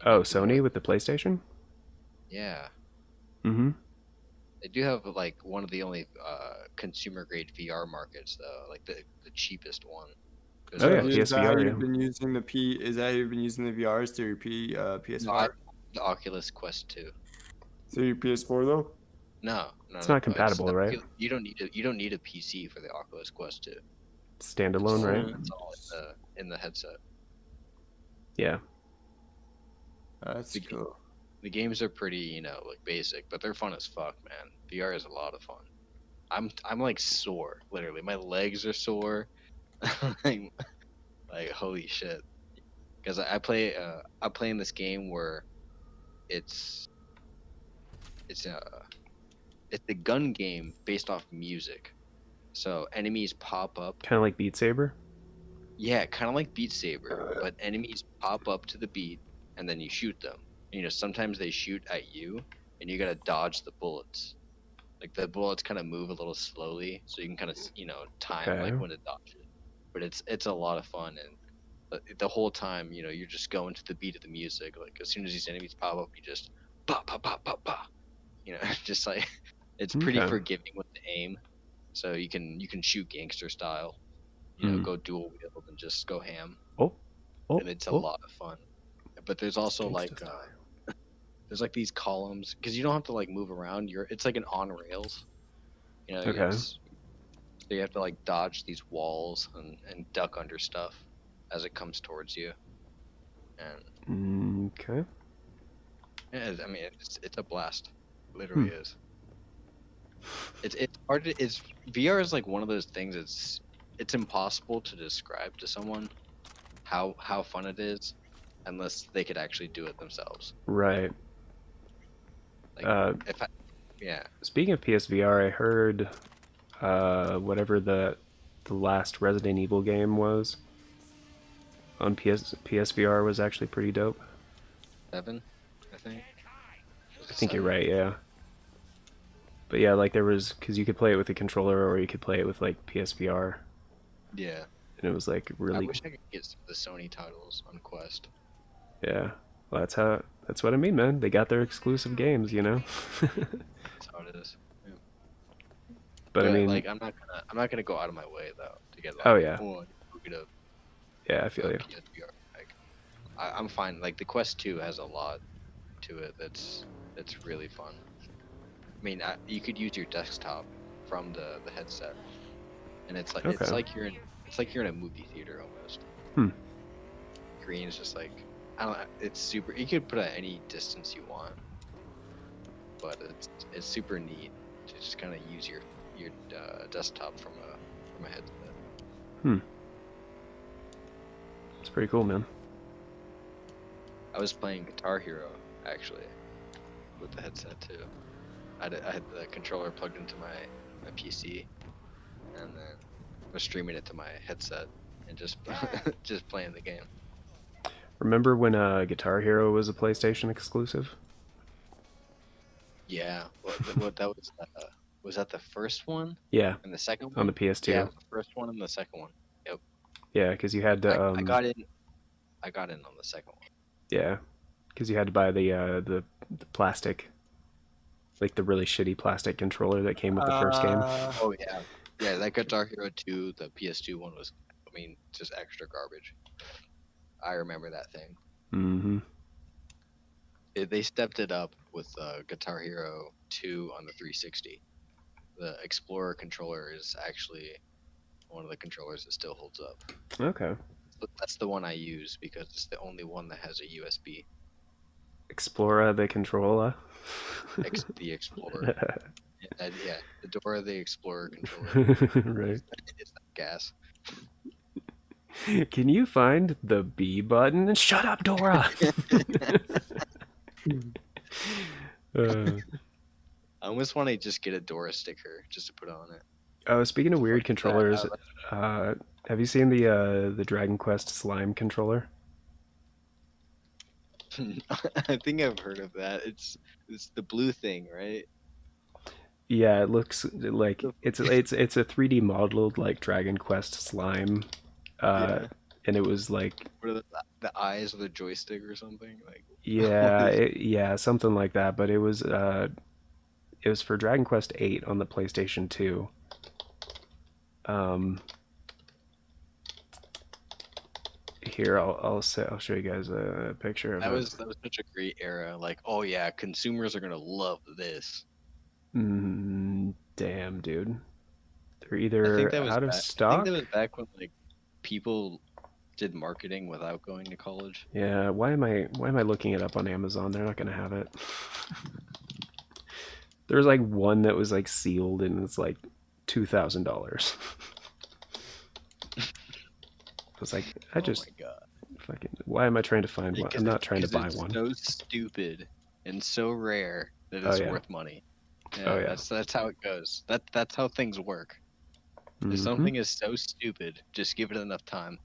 Oh, Sony with the PlayStation? Yeah, Mm-hmm. they do have like one of the only consumer grade VR markets though, like the cheapest one. 'Cause Oh, yeah, most- Is that how PSVR, you've yeah. been using the P? Is that how you've been using the VRs through your No, I, PS4? the Oculus Quest 2. Through your PS4 though? No, no, It's no, not compatible, right? You don't need you don't need a PC for the Oculus Quest 2. Standalone, right? It's all in the headset. Yeah. That's cool. The games are pretty, like basic, but they're fun as fuck, man. VR is a lot of fun. I'm like sore, literally. My legs are sore. like, like holy shit. Because I play I'm playing this game where it's it's a it's a gun game based off music. So enemies pop up. Kind of like Beat Saber. Yeah, kind of like Beat Saber, but enemies pop up to the beat and then you shoot them. Sometimes they shoot at you and you gotta dodge the bullets. Like the bullets kind of move a little slowly, so you can kind of time Okay. like when to dodge it. But it's a lot of fun, and the whole time you're just going to the beat of the music. Like as soon as these enemies pop up, you just ba ba ba ba ba. Just like it's pretty Okay. forgiving with the aim, so you can shoot gangster style. Go dual wield and just go ham, Oh. Oh. and it's a oh. lot of fun. But there's also like Gangsta style. there's like these columns because you don't have to like move around. It's like an on rails. Okay. So you have to like dodge these walls and duck under stuff as it comes towards you. And Okay. yeah, I mean it's a blast. It literally is. It's hard to VR is like one of those things. It's impossible to describe to someone how fun it is unless they could actually do it themselves. Right. Like yeah. Speaking of PSVR, I heard whatever the last Resident Evil game was on PSVR was actually pretty dope. 7, I think. I think you're right, yeah. But yeah, like there was, because you could play it with a controller or you could play it with like PSVR, Yeah. and it was like I really, wish I could get some of the Sony titles on Quest. yeah. Well, that's what I mean, man. They got their exclusive games, That's how it is. Yeah. But I mean, like I'm not gonna go out of my way though to get like Oh, yeah. Get a yeah, I feel you. PSVR. Like I'm fine. Like the Quest 2 has a lot to it that's really fun. I mean, you could use your desktop from the headset, and it's like Okay. it's like you're in a movie theater almost. Hmm. Green is just like I don't know. It's super. You could put it at any distance you want, but it's super neat to just kind of use your desktop from a headset. It's pretty cool, man. I was playing Guitar Hero actually with the headset too. I had the controller plugged into my PC, and then was streaming it to my headset and just just playing the game. Remember when Guitar Hero was a PlayStation exclusive? Yeah, what that was that the first one Yeah, and the second one? on the PS2. Yeah, the first one and the second one. Yep. Yeah, because you had to. I got in. I got in on the second one. Yeah, because you had to buy the plastic, like the really shitty plastic controller that came with the first game. Oh yeah, yeah. That Guitar Hero 2, the PS2 one was, I mean, just extra garbage. I remember that thing. Mm-hmm. They stepped it up with Guitar Hero 2 on the 360. The Explorer controller is actually one of the controllers that still holds up. Okay. But that's the one I use because it's the only one that has a USB. Explora the controller. The Explorer. Yeah, the Dora the Explorer controller. Right. It's not gas. Can you find the B button? Shut up, Dora. Uh, I almost want to just get a Dora sticker just to put on it. oh, speaking of weird Fuck that. controllers, have you seen the Dragon Quest slime controller? I think I've heard of that. It's the blue thing, right? Yeah, it looks like The- it's a 3D modeled like Dragon Quest slime, uh, Yeah. and it was like What are the eyes of the joystick or something? Like, what yeah, is? yeah, something like that. But it was for Dragon Quest 8 on the PlayStation 2. Um, Here I'll show you guys a picture of it. That was such a great era. Like, oh yeah, consumers are gonna love this. Damn, dude, they're I think either that was out of back. I think that stock. was back when like people did marketing without going to college. Yeah, why am I looking it up on Amazon? They're not gonna have it. There was like one that was like sealed and it's like $2,000. I was like, I Oh just my god. fucking. Why am I trying to find one? I'm not trying to buy It's one. so stupid and so rare that Oh it's yeah. worth money. Oh Yeah, yeah. that's how it goes. That's how things work. If Mhm. something is so stupid, just give it enough time.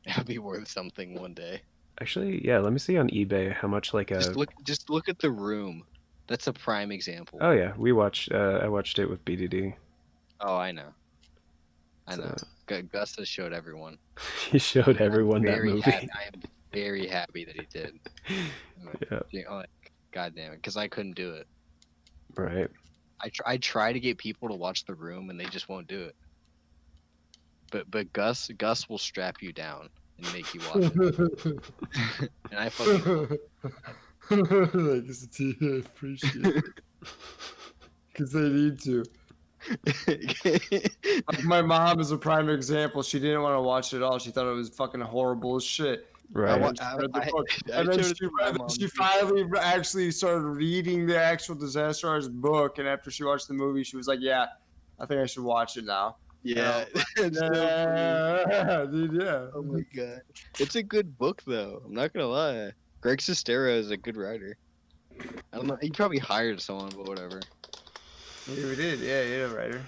It'll be worth something one day. Actually, yeah. Let me see on eBay how much like a. Just look at The Room. That's a prime example. Oh yeah, we watched. I watched it with BDD. Oh, I know. I So know. Gus has showed everyone. he showed everyone that movie. I am very happy that he did. Yeah. Oh, like, God damn it, because I couldn't do it. Right. I try to get people to watch The Room, and they just won't do it. But Gus will strap you down and make you watch it. And I fucking Like, it's a T, I appreciate it. Because they need to. Like, my mom is a prime example. She didn't want to watch it at all. She thought it was fucking horrible as shit. Right. And she read the book. I And then showed it to my mom, she too. finally actually started reading the actual Disaster Artist book. And after she watched the movie, she was like, "Yeah, I think I should watch it now." Yeah, it's so funny. Yeah, dude, yeah. Oh my god, it's a good book though. I'm not gonna lie. Greg Sestero is a good writer. I don't know. He probably hired someone, but whatever. Yeah, we did. Yeah, writer.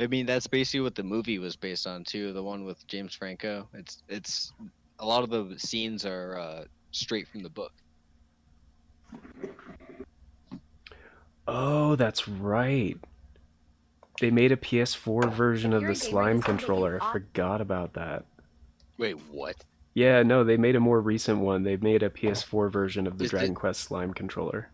I mean, that's basically what the movie was based on too. The one with James Franco. It's a lot of the scenes are straight from the book. Oh, that's right. They made a PS4 version of the slime controller. I forgot about that. Wait, what? Yeah, no, they made a more recent one. They made a PS4 version of the Is Dragon it- Quest slime controller.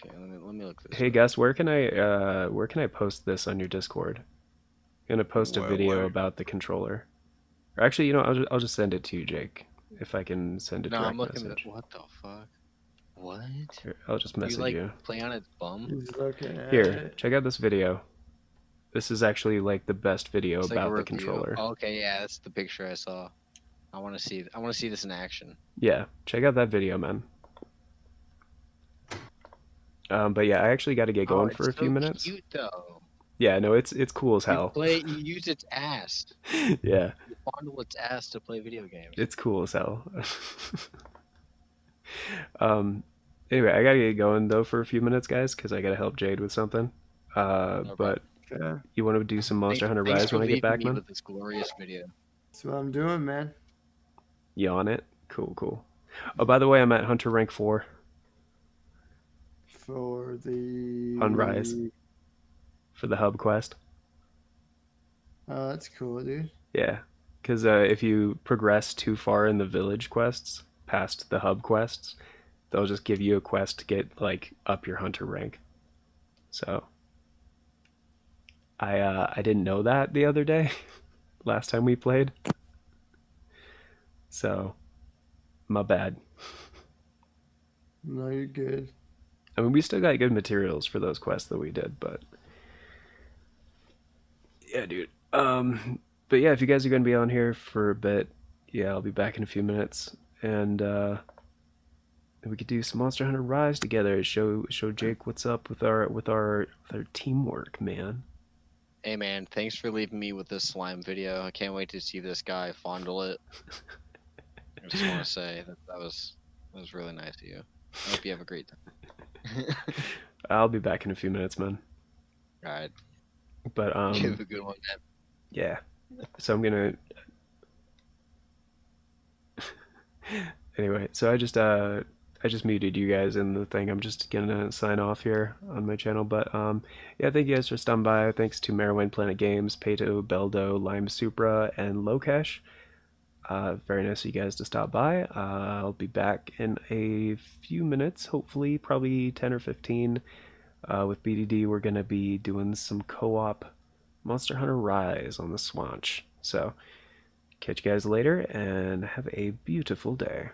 Okay, let me look this. Hey up. Gus, where can I post this on your Discord? I'm gonna post a video Where? about the controller. Or actually, you know, I'll just send it to you, Jake, if I can send it No, direct I'm looking at message. what the fuck. What? Here, I'll just You message like you. play on its bum? He's looking at Here, it. check out this video. This is actually like the best video It's like a about the review. controller. Oh, okay, yeah, that's the picture I saw. I want to see. I want to see this in action. Yeah, check out that video, man. But yeah, I actually got to get going for a it's few so minutes. Cute though. Yeah, no, it's cool as hell. You use its ass. Yeah, You fondle its ass to play video games. it's cool as hell. Anyway, I gotta get going though for a few minutes, guys, because I gotta help Jade with something. But Okay. you want to do some Monster Hunter Thanks Rise for when I get leaving back, me man? with this glorious video. That's what I'm doing, man. You on it? Cool, cool. Oh, by the way, I'm at Hunter rank 4 For the on Rise for the hub quest. Oh, that's cool, dude. Yeah, because if you progress too far in the village quests, past the hub quests, they'll just give you a quest to get like up your hunter rank. So I didn't know that the other day, last time we played. So my bad. No, you're good. I mean, we still got good materials for those quests that we did, but yeah, dude. But yeah, if you guys are gonna be on here for a bit, yeah, I'll be back in a few minutes, and we could do some Monster Hunter Rise together. Show Jake what's up with our teamwork, man. Hey man, thanks for leaving me with this slime video. I can't wait to see this guy fondle it. I just want to say that was really nice of you. I hope you have a great time. I'll be back in a few minutes, man. All right, But you have a good one, man. yeah. So I'm gonna anyway. So I just muted you guys in the thing. I'm just gonna sign off here on my channel. But yeah, thank you guys for stopping by. Thanks to Merowine Planet Games, Pato, Beldo, Lime Supra, and Lokesh. Very nice of you guys to stop by. I'll be back in a few minutes, hopefully, probably 10 or 15. With BDD, we're going to be doing some co-op Monster Hunter Rise on the Swanch. So, catch you guys later, and have a beautiful day.